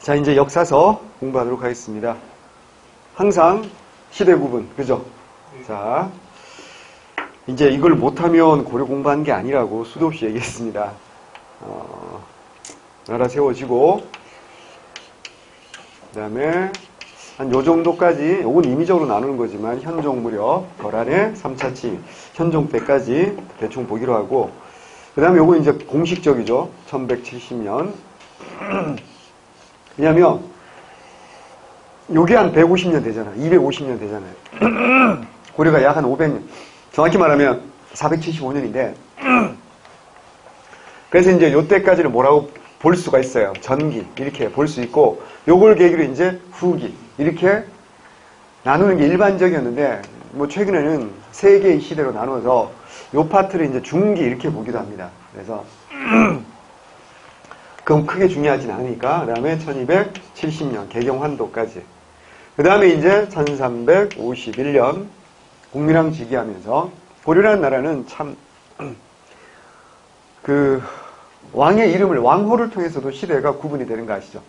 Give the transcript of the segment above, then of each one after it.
자, 이제 역사서 공부하도록 하겠습니다. 항상 시대 구분, 그죠? 자, 이제 이걸 못하면 고려 공부한 게 아니라고 수도 없이 얘기했습니다. 나라 세워지고, 그 다음에 한 요 정도까지, 요건 임의적으로 나누는 거지만, 현종 무렵, 거란의 3차 침입, 현종 때까지 대충 보기로 하고, 그 다음에 요건 이제 공식적이죠. 1170년. 왜냐면, 요게 한 150년 되잖아. 250년 되잖아요. 고려가 약 한 500년. 정확히 말하면 475년인데, 그래서 이제 요때까지는 뭐라고 볼 수가 있어요. 전기. 이렇게 볼 수 있고, 요걸 계기로 이제 후기. 이렇게 나누는 게 일반적이었는데, 뭐 최근에는 세 개의 시대로 나눠서 요 파트를 이제 중기 이렇게 보기도 합니다. 그래서, 그건 크게 중요하진 않으니까, 그 다음에 1270년 개경환도까지. 그 다음에 이제 1351년 국민왕 즉위하면서, 고려라는 나라는 참, 왕의 이름을, 왕호를 통해서도 시대가 구분이 되는 거 아시죠?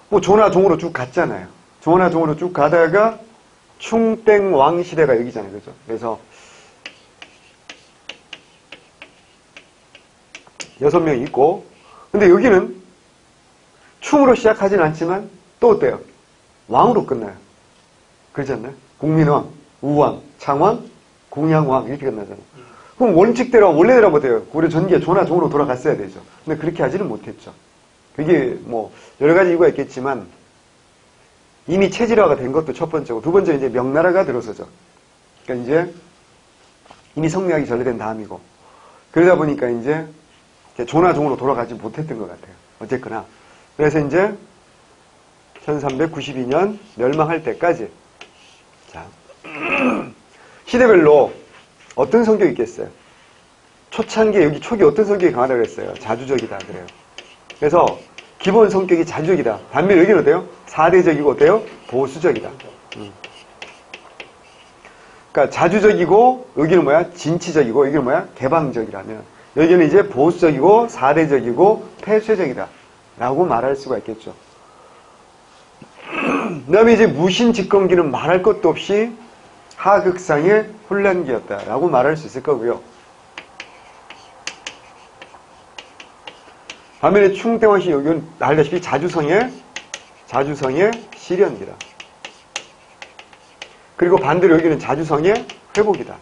뭐, 조나 종으로 쭉 갔잖아요. 조나 종으로 쭉 가다가 충땡왕 시대가 여기잖아요. 그죠? 그래서, 6명이 있고, 근데 여기는 충으로 시작하진 않지만, 또 어때요? 왕으로 끝나요. 그렇지 않나요? 국민왕, 우왕, 창왕, 궁양왕, 이렇게 끝나잖아요. 그럼 원칙대로, 원래대로 못해요. 고려 전기에 조나 종으로 돌아갔어야 되죠. 근데 그렇게 하지는 못했죠. 그게 뭐, 여러 가지 이유가 있겠지만, 이미 체질화가 된 것도 첫 번째고, 두 번째 이제 명나라가 들어서죠. 그러니까 이제, 이미 성리학이 전래된 다음이고, 그러다 보니까 이제, 조나 종으로 돌아가지 못했던 것 같아요. 어쨌거나. 그래서 이제, 1392년 멸망할 때까지, 자, 시대별로 어떤 성격이 있겠어요? 초창기에 여기 초기 어떤 성격이 강하다고 그랬어요? 자주적이다 그래요. 그래서 기본 성격이 자주적이다. 반면에 여기는 어때요? 사대적이고 어때요? 보수적이다. 그러니까 자주적이고 여기는 뭐야? 진취적이고 여기는 뭐야? 개방적이라면 여기는 이제 보수적이고 사대적이고 폐쇄적이다 라고 말할 수가 있겠죠. 그 다음에 이제 무신집권기는 말할 것도 없이 하극상의 혼란기였다라고 말할 수 있을 거고요. 반면에 충땡왕시 여기는 알다시피 자주성의 실현기다. 그리고 반대로 여기는 자주성의 회복이다.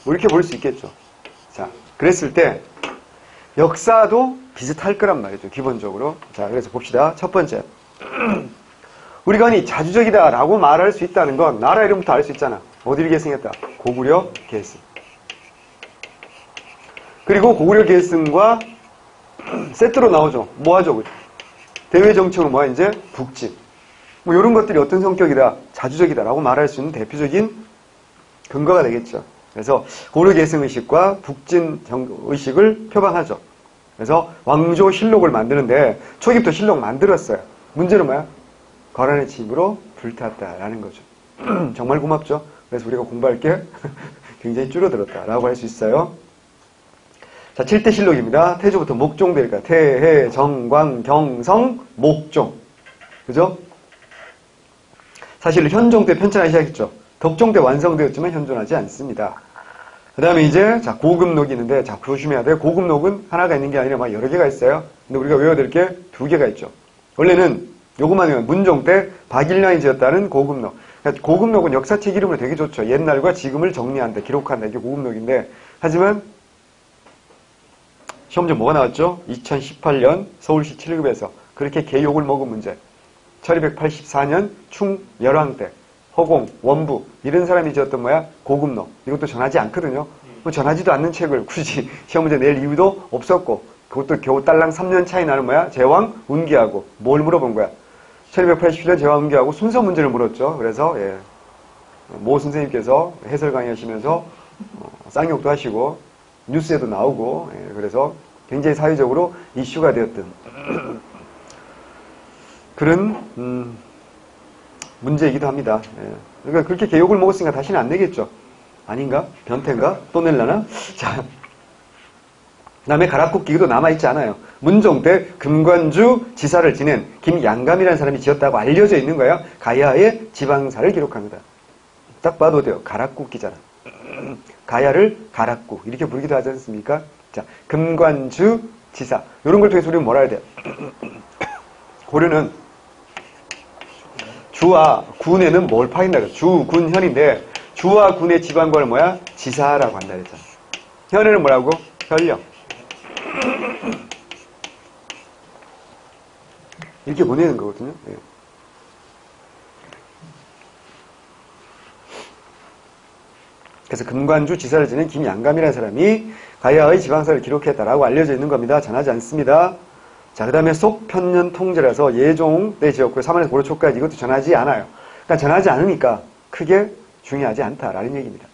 뭐 이렇게 볼 수 있겠죠. 자, 그랬을 때 역사도 비슷할 거란 말이죠. 기본적으로. 자, 그래서 봅시다. 첫 번째. 우리가 아니 자주적이다라고 말할 수 있다는 건 나라 이름부터 알 수 있잖아. 어디를 계승했다? 고구려 계승. 그리고 고구려 계승과 세트로 나오죠. 뭐 하죠? 대외 정책으로 뭐야? 이제 북진. 뭐 이런 것들이 어떤 성격이다? 자주적이다라고 말할 수 있는 대표적인 근거가 되겠죠. 그래서 고구려 계승 의식과 북진 의식을 표방하죠. 그래서 왕조 실록을 만드는데 초기부터 실록 만들었어요. 문제는 뭐야? 거란의 침입으로 불탔다라는 거죠. 정말 고맙죠. 그래서 우리가 공부할 게 굉장히 줄어들었다라고 할 수 있어요. 자, 7대 실록입니다. 태조부터 목종대니까 태해, 정광, 경성, 목종. 그죠? 사실 현종 때 편찬하기 시작했죠. 덕종 때 완성되었지만 현존하지 않습니다. 그 다음에 이제, 자, 고급록이 있는데, 자, 조심해야 돼요. 고급록은 하나가 있는 게 아니라 막 여러 개가 있어요. 근데 우리가 외워야 될 게 2개가 있죠. 원래는 요것만 외우면 문종 때 박일량이 지었다는 고급록. 그러니까 고급록은 역사책 이름으로 되게 좋죠. 옛날과 지금을 정리한다, 기록한다. 이게 고급록인데, 하지만, 시험제 뭐가 나왔죠? 2018년 서울시 7급에서 그렇게 개욕을 먹은 문제. 1284년 충멸왕 때 허공, 원부 이런 사람이 지었던 뭐야? 고급록. 이것도 전하지 않거든요. 뭐 전하지도 않는 책을 굳이 시험 문제 낼 이유도 없었고 그것도 겨우 딸랑 3년 차이 나는 뭐야? 제왕 운기하고 뭘 물어본 거야? 1287년 제왕 운기하고 순서 문제를 물었죠. 그래서 모 선생님께서 해설 강의하시면서 쌍욕도 하시고 뉴스에도 나오고 그래서 굉장히 사회적으로 이슈가 되었던 그런 문제이기도 합니다. 그러니까 그렇게 개욕을 먹었으니까 다시는 안 내겠죠. 아닌가? 변태인가? 또 낼라나? 자, 남의 가락국 기계도 남아있지 않아요. 문종 때 금관주 지사를 지낸 김양감이라는 사람이 지었다고 알려져 있는 거예요. 가야의 지방사를 기록합니다. 딱 봐도 돼요. 가락국기잖아. 가야를 가락국 이렇게 부르기도 하지 않습니까? 자, 금관주 지사 이런 걸 통해서 우리는 뭐라 해야 돼요? 고려는 주와 군에는 뭘 파인다? 주, 군, 현인데 주와 군의 지방관을 뭐야? 지사라고 한다 그랬잖아. 현에는 뭐라고? 현령. 이렇게 보내는 거거든요. 예. 그래서 금관주 지사를 지낸 김양감이라는 사람이 가야의 지방사를 기록했다라고 알려져 있는 겁니다. 전하지 않습니다. 자, 그 다음에 속편년 통제라서 예종 때 지었고요. 3월에서 고려 초까지 이것도 전하지 않아요. 그러니까 전하지 않으니까 크게 중요하지 않다라는 얘기입니다.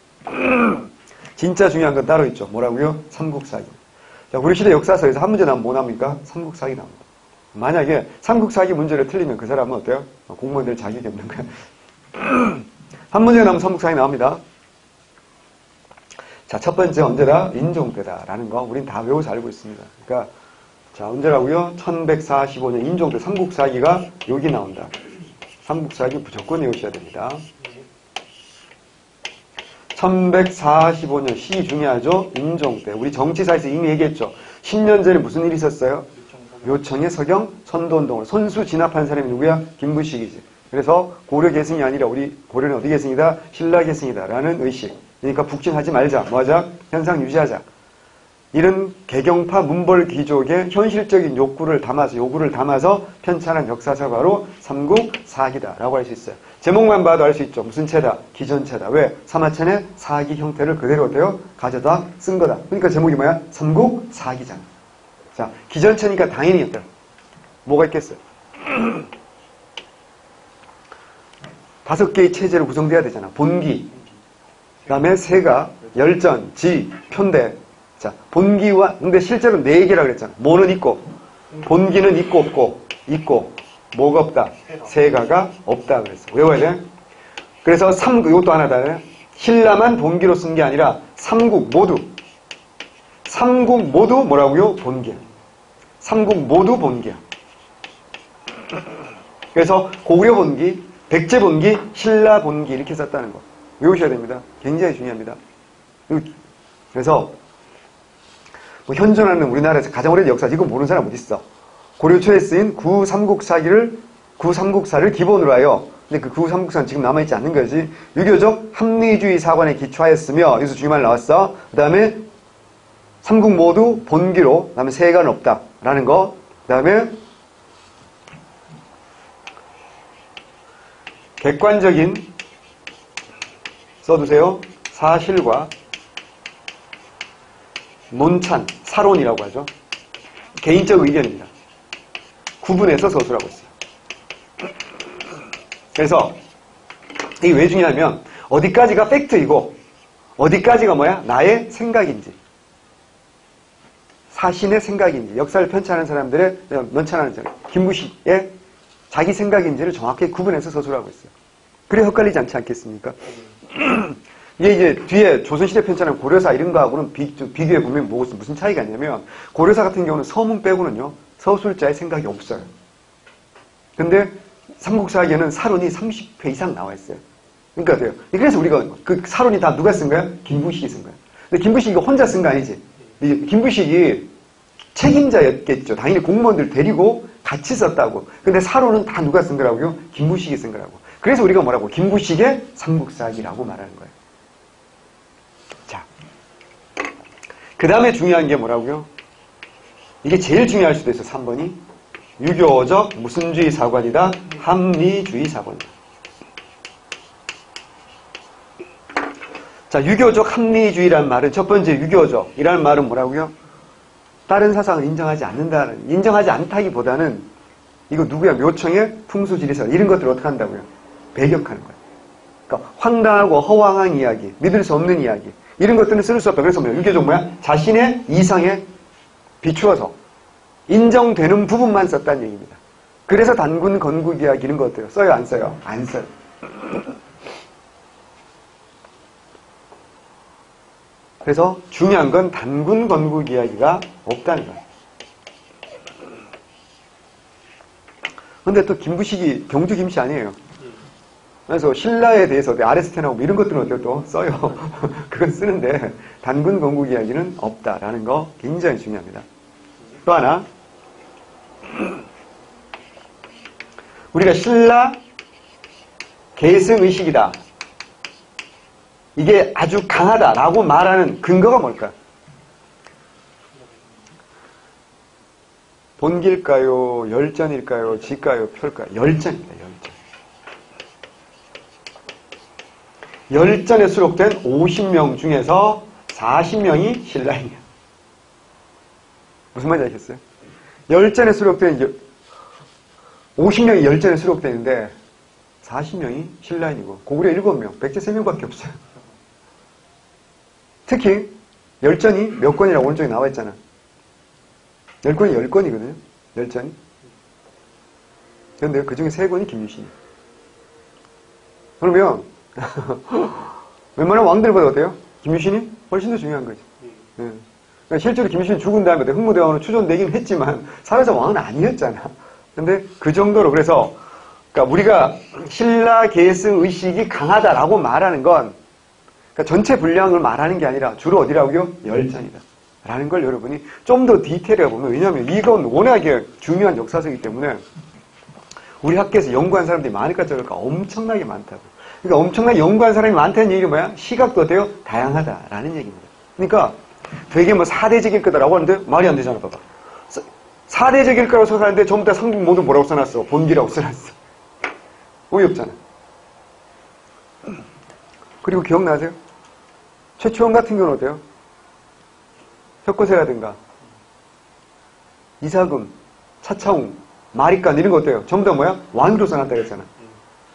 진짜 중요한 건 따로 있죠. 뭐라고요? 삼국사기. 자, 우리 시대 역사서에서 한 문제 나오면 뭐 나옵니까? 삼국사기 나옵니다. 만약에 삼국사기 문제를 틀리면 그 사람은 어때요? 공무원들 자격이 없는 거야. 한 문제 나오면 삼국사기 나옵니다. 자, 첫 번째 언제다? 인종 때다라는 거 우린 다 외워서 알고 있습니다. 그러니까 자, 언제라고요? 1145년 인종 때 삼국사기가 여기 나온다. 삼국사기 무조건 외우셔야 됩니다. 1145년 시 중요하죠? 인종 때. 우리 정치사에서 이미 얘기했죠. 10년 전에 무슨 일이 있었어요? 묘청의 서경 선도운동을 손수 진압한 사람이 누구야? 김부식이지. 그래서 고려 계승이 아니라 우리 고려는 어디 계승이다? 신라 계승이다 라는 의식. 그러니까 북진하지 말자. 뭐하자? 현상 유지하자. 이런 개경파 문벌 귀족의 현실적인 요구를 담아서 편찬한 역사가 바로 삼국사기다라고 할 수 있어요. 제목만 봐도 알 수 있죠. 무슨 체다? 기전체다. 왜? 사마천의 사기 형태를 그대로 가져다 쓴 거다. 그러니까 제목이 뭐야? 삼국사기잖아. 자, 기전체니까 당연히 어때요? 뭐가 있겠어요? 5개의 체제로 구성돼야 되잖아. 본기, 그 다음에 세가, 열전, 지, 편대. 자, 본기와, 근데 실제로 4개라 그랬잖아. 뭐는 있고, 본기는 있고 없고, 있고, 뭐가 없다? 세가가 없다 그랬어. 외워야 돼? 그래서 이것도 하나다. 신라만 본기로 쓴 게 아니라 삼국 모두 뭐라고요? 본기야. 삼국 모두 본기야. 그래서 고구려 본기, 백제 본기, 신라 본기 이렇게 썼다는 거. 외우셔야 됩니다. 굉장히 중요합니다. 그래서 뭐 현존하는 우리나라에서 가장 오래된 역사, 이거 모르는 사람 어디 있어? 고려 초에 쓰인 구삼국사를 기본으로 하여, 근데 그 구삼국사는 지금 남아있지 않는 거지. 유교적 합리주의 사관에 기초하였으며, 여기서 중요한 말 나왔어. 그 다음에 삼국 모두 본기로, 그 다음에 세가는 없다 라는 거. 그 다음에 객관적인, 써두세요. 사실과 논찬, 사론이라고 하죠. 개인적 의견입니다. 구분해서 서술하고 있어요. 그래서 이게 왜 중요하면 어디까지가 팩트이고 어디까지가 뭐야? 나의 생각인지, 사신의 생각인지, 역사를 편찬하는 사람들의, 편찬하는 사람, 김부식의 자기 생각인지를 정확히 구분해서 서술하고 있어요. 그래 헷갈리지 않지 않겠습니까? 이게 이제 뒤에 조선시대 편찬한 고려사 이런 거하고는 비교해 보면 무슨 차이가 있냐면, 고려사 같은 경우는 서문 빼고는요, 서술자의 생각이 없어요. 근데 삼국사기에는 사론이 30회 이상 나와 있어요. 그러니까 돼요. 그래서 우리가 그 사론이 다 누가 쓴 거야? 김부식이 쓴 거야. 근데 김부식이 혼자 쓴 거 아니지. 김부식이 책임자였겠죠. 당연히 공무원들 데리고 같이 썼다고. 근데 사론은 다 누가 쓴 거라고요? 김부식이 쓴 거라고. 그래서 우리가 뭐라고? 김부식의 삼국사기라고 말하는 거예요. 자, 그 다음에 중요한 게 뭐라고요? 이게 제일 중요할 수도 있어. 3번이 유교적 무슨주의 사관이다? 합리주의 사관이다. 자, 유교적 합리주의라는 말은, 첫 번째 유교적이라는 말은 뭐라고요? 다른 사상을 인정하지 않다기보다는 이거 누구야? 묘청의 풍수지리설 이런 것들을 어떻게 한다고요? 배격하는 거예요. 그러니까 황당하고 허황한 이야기, 믿을 수 없는 이야기 이런 것들은 쓸 수 없다. 그래서 뭐야? 유교적 뭐야? 자신의 이상에 비추어서 인정되는 부분만 썼다는 얘기입니다. 그래서 단군 건국 이야기 이런 것들 써요? 안 써요? 안 써요. 그래서 중요한 건 단군 건국 이야기가 없다는 거예요. 근데 또 김부식이 경주 김씨 아니에요. 그래서 신라에 대해서 아레스테나고 이런 것들은 어때요? 또 써요. 그건 쓰는데 단군 건국 이야기는 없다라는 거 굉장히 중요합니다. 또 하나, 우리가 신라 계승의식이다, 이게 아주 강하다라고 말하는 근거가 뭘까? 본기일까요? 열전일까요? 지일까요? 표일까요? 열전입니다. 열전에 수록된 50명 중에서 40명이 신라인이야. 무슨 말인지 아시겠어요? 열전에 수록된 50명이 열전에 수록되는데 40명이 신라인이고 고구려 7명, 백제 3명밖에 없어요. 특히 열전이 몇 권이라고 오른쪽에 나와 있잖아. 열권이 10권이거든요. 열전이. 그런데 그 중에 3권이 김유신이에요. 그러면 웬만한 왕들보다 어때요? 김유신이 훨씬 더 중요한 거지. 네. 그러니까 실제로 김유신이 죽은 다음에 흥무대왕으로 추존되긴 했지만 사라져 왕은 아니었잖아. 근데 그 정도로, 그래서 그러니까 우리가 신라 계승 의식이 강하다라고 말하는 건 그러니까 전체 분량을 말하는 게 아니라 주로 어디라고요? 열전이다 라는 걸 여러분이 좀 더 디테일하게 보면, 왜냐하면 이건 워낙에 중요한 역사서이기 때문에 우리 학교에서 연구한 사람들이 많을까 적을까 엄청나게 많다고. 그러니까 엄청나게 연구한 사람이 많다는 얘기가 뭐야? 시각도 어때요? 다양하다라는 얘기입니다. 그러니까 되게 뭐 사대적일 거다라고 하는데 말이 안 되잖아. 봐봐. 사대적일 거라고 생각하는데 전부 다 상중 모두 뭐라고 써놨어? 본기라고 써놨어. 어이없잖아. 그리고 기억나세요? 최초원 같은 경우는 어때요? 혁거세라든가 이사금, 차차웅, 마리간 이런 거 어때요? 전부 다 뭐야? 왕으로 써놨다 그랬잖아.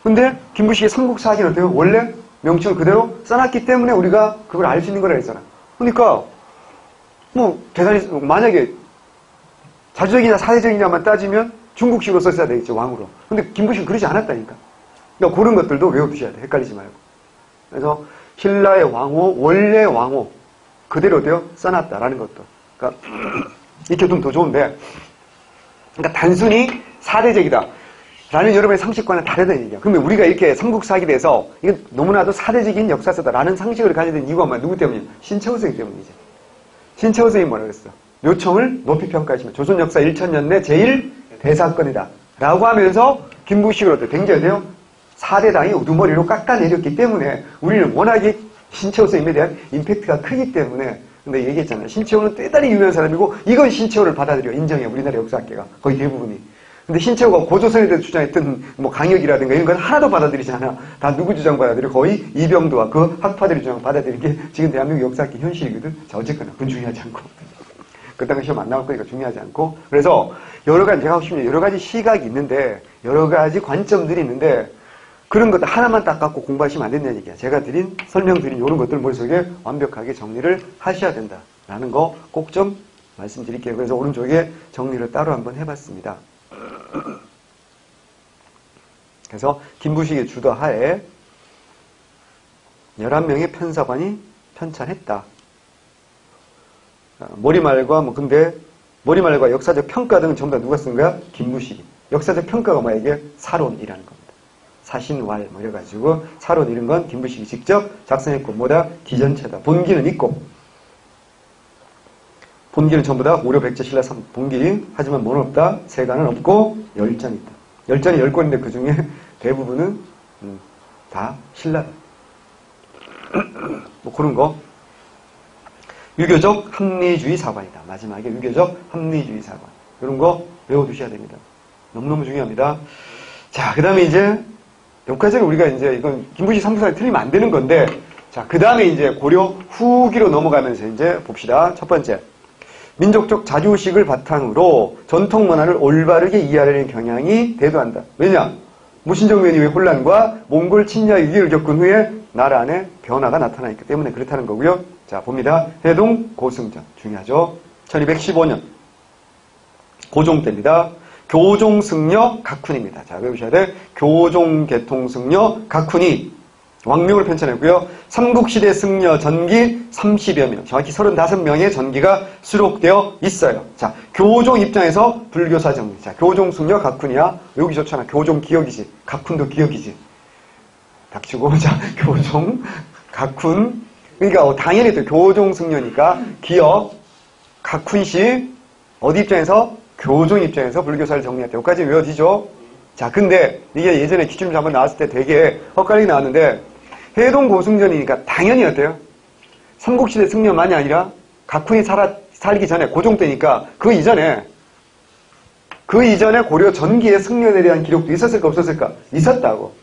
근데 김부식의 삼국사기는 어때요? 원래 명칭을 그대로 써놨기 때문에 우리가 그걸 알 수 있는 거라 했잖아. 그러니까 뭐 대단히, 만약에 자주적이냐 사대적이냐만 따지면 중국식으로 썼어야 되겠죠, 왕으로. 근데 김부식은 그러지 않았다니까. 그러니까 그런 것들도 외워두셔야 돼. 헷갈리지 말고. 그래서 신라의 왕호, 원래 왕호 그대로 어때요? 써놨다라는 것도. 그러니까 이렇게 두면 더 좋은데, 그러니까 단순히 사대적이다 라는 여러분의 상식과는 다르다는 얘기야. 그러면 우리가 이렇게 삼국사기에 대해서 이건 너무나도 사대적인 역사서다라는 상식을 가져야 되는 이유가 뭐야? 누구 때문이야? 신채호 선생님 때문이지. 신채호 선생님이 뭐라 그랬어? 묘청을 높이 평가하시면 조선 역사 1000년 내 제일 대사건이다 라고 하면서 김부식을 어때? 굉장히 돼요? 4대당이 우두머리로 깎아내렸기 때문에 우리는 워낙에 신채호 선생님에 대한 임팩트가 크기 때문에, 근데 얘기했잖아요. 신채호는 대단히 유명한 사람이고 이건 신채호를 받아들여 인정해, 우리나라 역사학계가 거의 대부분이. 근데 신채호가 고조선에 대해서 주장했던 뭐 강역이라든가 이런 건 하나도 받아들이지 않아. 다 누구 주장 받아들여? 거의 이병도와 그 학파들의 주장 받아들이는 게 지금 대한민국 역사학계 현실이거든. 자, 어쨌거나 그건 중요하지 않고, 그딴 시험 안 나올 거니까 중요하지 않고, 그래서 여러 가지, 제가 하고 싶은 여러 가지 시각이 있는데, 여러 가지 관점들이 있는데, 그런 것들 하나만 딱 갖고 공부하시면 안 된다는 얘기야. 제가 설명드린 이런 것들 머릿속에 완벽하게 정리를 하셔야 된다라는 거 꼭 좀 말씀드릴게요. 그래서 오른쪽에 정리를 따로 한번 해봤습니다. 그래서 김부식의 주도하에 11명의 편사관이 편찬했다. 머리말과 근데 머리말과 역사적 평가 등은 전부 다 누가 쓴 거야? 김부식이. 역사적 평가가 뭐야? 이게 사론이라는 겁니다. 사신왈 뭐 이래가지고 사론 이런 건 김부식이 직접 작성했고, 뭐다? 기전체다. 본기는 있고, 본기는 전부 다 고려 백제 신라 본기. 하지만 뭐는 없다? 세간은 없고 열전이 있다. 열전이 10권인데 그 중에 대부분은 다 신라다. 뭐 그런 거. 유교적 합리주의 사관이다. 마지막에 유교적 합리주의 사관. 이런 거 외워두셔야 됩니다. 너무너무 중요합니다. 자, 그 다음에 이제 여기까지는 우리가 이제 이건 김부식 삼국사에 틀리면 안 되는 건데, 자, 그 다음에 이제 고려 후기로 넘어가면서 이제 봅시다. 첫 번째. 민족적 자주의식을 바탕으로 전통 문화를 올바르게 이해하려는 경향이 대두한다. 왜냐? 무신정 이후의 혼란과 몽골 침략 위기를 겪은 후에 나라 안에 변화가 나타나기 때문에 그렇다는 거고요. 자, 봅니다. 해동 고승전. 중요하죠. 1215년. 고종 때입니다. 교종승려 각훈입니다. 자, 외우셔야 돼. 교종개통승려 각훈이 왕명으로 편찬했고요. 삼국시대 승려 전기 30여 명, 정확히 35명의 전기가 수록되어 있어요. 자, 교종 입장에서 불교사 정리. 자, 교종 승려 각훈이야. 여기 좋잖아. 교종 기억이지. 각훈도 기억이지. 닥치고, 자, 교종, 각훈. 그러니까 당연히 또 교종 승려니까 기억, 각훈시 어디 입장에서? 교종 입장에서 불교사를 정리했대. 여기까지 외워지죠? 자, 근데 이게 예전에 기출문제 한번 나왔을 때 되게 헛갈리게 나왔는데 해동 고승전이니까 당연히 어때요? 삼국시대 승려만이 아니라 각훈이 살기 전에 고종 때니까 그 이전에 고려 전기의 승려에 대한 기록도 있었을까 없었을까? 있었다고.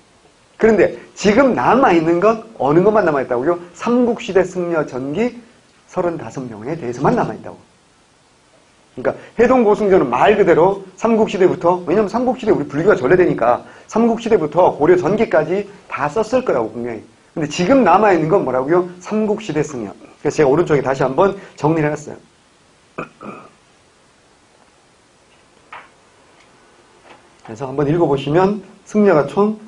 그런데 지금 남아있는 건 어느 것만 남아있다고요? 삼국시대 승려 전기 35명에 대해서만 남아있다고. 그러니까 해동고승전은 말 그대로 삼국시대부터, 왜냐면 삼국시대 우리 불교가 전래되니까 삼국시대부터 고려 전기까지 다 썼을 거라고 분명히. 근데 지금 남아있는 건 뭐라고요? 삼국시대 승려. 그래서 제가 오른쪽에 다시 한번 정리를 해놨어요. 그래서 한번 읽어보시면 승려가 총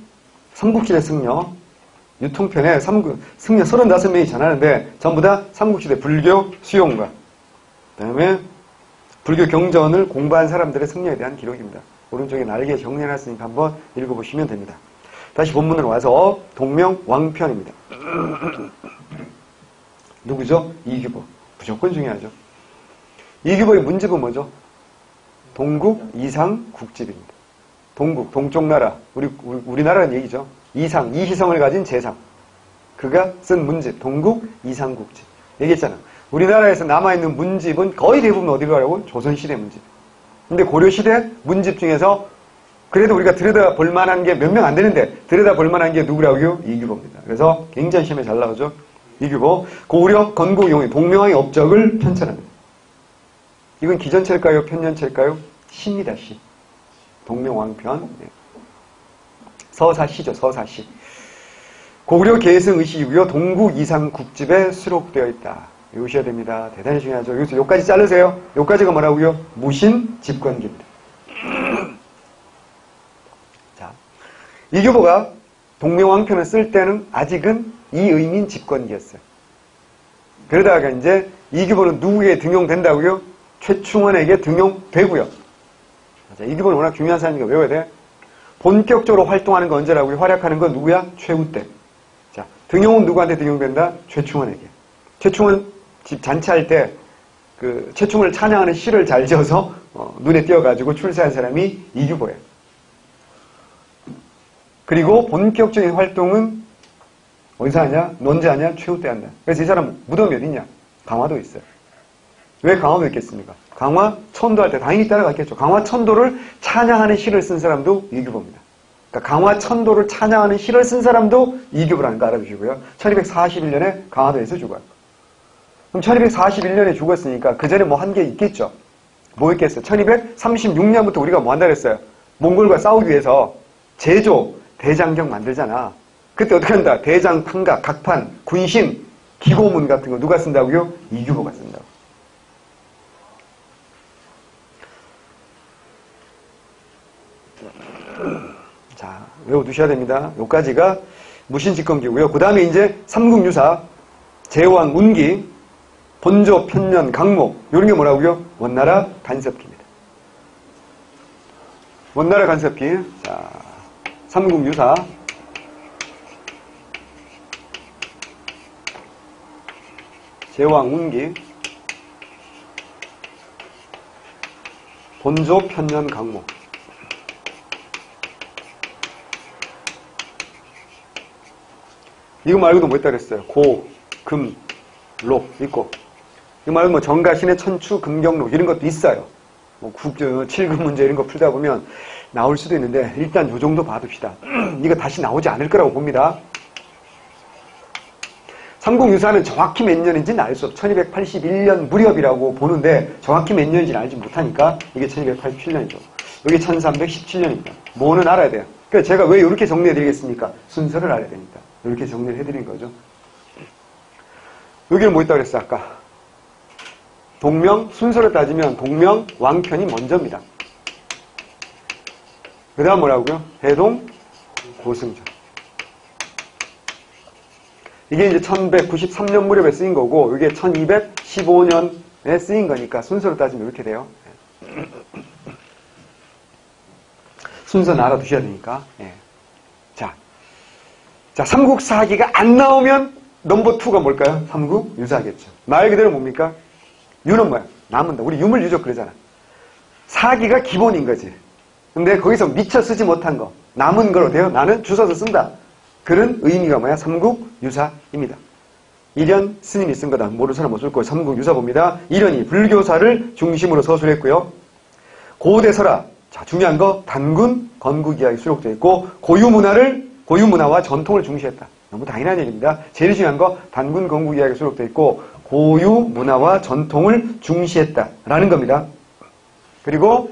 삼국시대 승려 유통편에 승려 35명이 전하는데 전부 다 삼국시대 불교 수용가 그 다음에 불교 경전을 공부한 사람들의 승려에 대한 기록입니다. 오른쪽에 날개 정리해놨으니까 한번 읽어보시면 됩니다. 다시 본문으로 와서 동명왕편입니다. 누구죠? 이규보. 무조건 중요하죠. 이규보의 문집은 뭐죠? 동국 이상국집입니다. 동국, 동쪽 나라, 우리나라는 얘기죠. 이희성을 가진 재상. 그가 쓴 문집, 동국 이상국집. 얘기했잖아. 우리나라에서 남아있는 문집은 거의 대부분 어디로 가라고? 조선시대 문집. 근데 고려시대 문집 중에서 그래도 우리가 들여다볼 만한 게 몇 명 안 되는데 들여다볼 만한 게 누구라고요? 이규보입니다. 그래서 굉장히 시험에 잘 나오죠. 이규보. 고구려 건국용의 동명왕의 업적을 편찬합니다. 이건 기전체일까요? 편년체일까요? 시입니다. 시. 동명왕편. 네. 서사시죠. 서사시. 고구려 계승 의시이고요. 동국 이상국집에 수록되어 있다. 외우셔야 됩니다. 대단히 중요하죠. 여기서 요까지 자르세요. 요까지가 뭐라고요? 무신 집권기입니다. 자, 이규보가 동명왕편을 쓸 때는 아직은 이의민 집권기였어요. 그러다가 이제 이규보는 누구에게 등용된다고요? 최충원에게 등용되고요. 자, 이규보는 워낙 중요한 사람이니까 외워야 돼. 본격적으로 활동하는 건 언제라고요? 활약하는 건 누구야? 최후 때. 자, 등용은 누구한테 등용된다? 최충원에게. 최충원 집 잔치할 때 그 최충원을 찬양하는 시를 잘 지어서 눈에 띄어가지고 출세한 사람이 이규보예요. 그리고 본격적인 활동은 어디서 하냐? 논제하냐? 최후 때 한다. 그래서 이 사람 무덤이 어디냐? 강화도에 있어요. 왜 강화도에 있겠습니까? 강화 천도할 때 당연히 따라갔겠죠. 강화 천도를 찬양하는 시를 쓴 사람도 이규보입니다. 그러니까 강화 천도를 찬양하는 시를 쓴 사람도 이규보라는 거 알아두시고요. 1241년에 강화도에서 죽어요. 그럼 1241년에 죽었으니까 그 전에 뭐 한 게 있겠죠. 뭐 있겠어요? 1236년부터 우리가 뭐 한다 그랬어요? 몽골과 싸우기 위해서 제조, 대장경 만들잖아. 그때 어떻게 한다? 대장, 판각, 각판, 군신, 기고문 같은 거 누가 쓴다고요? 이규보가 쓴다고. 자, 외워두셔야 됩니다. 여기까지가 무신집권기고요. 그 다음에 이제 삼국유사, 제왕, 운기, 본조, 편년, 강목 이런 게 뭐라고요? 원나라 간섭기입니다. 원나라 간섭기. 자, 삼국유사, 제왕, 운기, 본조, 편년, 강목. 이거 말고도 뭐 있다 그랬어요? 고, 금, 록 있고. 이거 말고 뭐 정가신의 천추, 금경록 이런 것도 있어요. 뭐 칠금 문제 이런 거 풀다 보면 나올 수도 있는데 일단 요 정도 봐둡시다. 이거 다시 나오지 않을 거라고 봅니다. 삼국유사는 정확히 몇 년인지는 알 수 없어. 1281년 무렵이라고 보는데 정확히 몇 년인지는 알지 못하니까 이게 1287년이죠. 여기 1317년입니다. 뭐는 알아야 돼요. 그러니까 제가 왜 이렇게 정리해드리겠습니까? 순서를 알아야 되니까. 이렇게 정리를 해드린 거죠. 여기는 뭐 있다고 그랬어, 아까? 동명, 순서를 따지면 동명, 왕편이 먼저입니다. 그 다음 뭐라고요? 해동, 고승전. 이게 이제 1193년 무렵에 쓰인 거고, 이게 1215년에 쓰인 거니까 순서로 따지면 이렇게 돼요. 순서는 알아두셔야 되니까. 예. 자, 삼국사기가 안 나오면 넘버 2가 뭘까요? 삼국유사겠죠. 말 그대로 뭡니까? 유는 뭐야? 남은다. 우리 유물유적 그러잖아. 사기가 기본인 거지. 근데 거기서 미처 쓰지 못한 거, 남은 걸 어때요? 나는 주워서 쓴다. 그런 의미가 뭐야? 삼국유사입니다. 일현 스님이 쓴 거다. 모르는 사람 못 쓸 거예요. 삼국유사 봅니다. 일현이 불교사를 중심으로 서술했고요. 고대설화, 자, 중요한 거 단군 건국 이야기 수록되어 있고, 고유문화와 전통을 중시했다. 너무 당연한 얘기입니다. 제일 중요한 거 단군 건국 이야기 수록되어 있고, 고유문화와 전통을 중시했다라는 겁니다. 그리고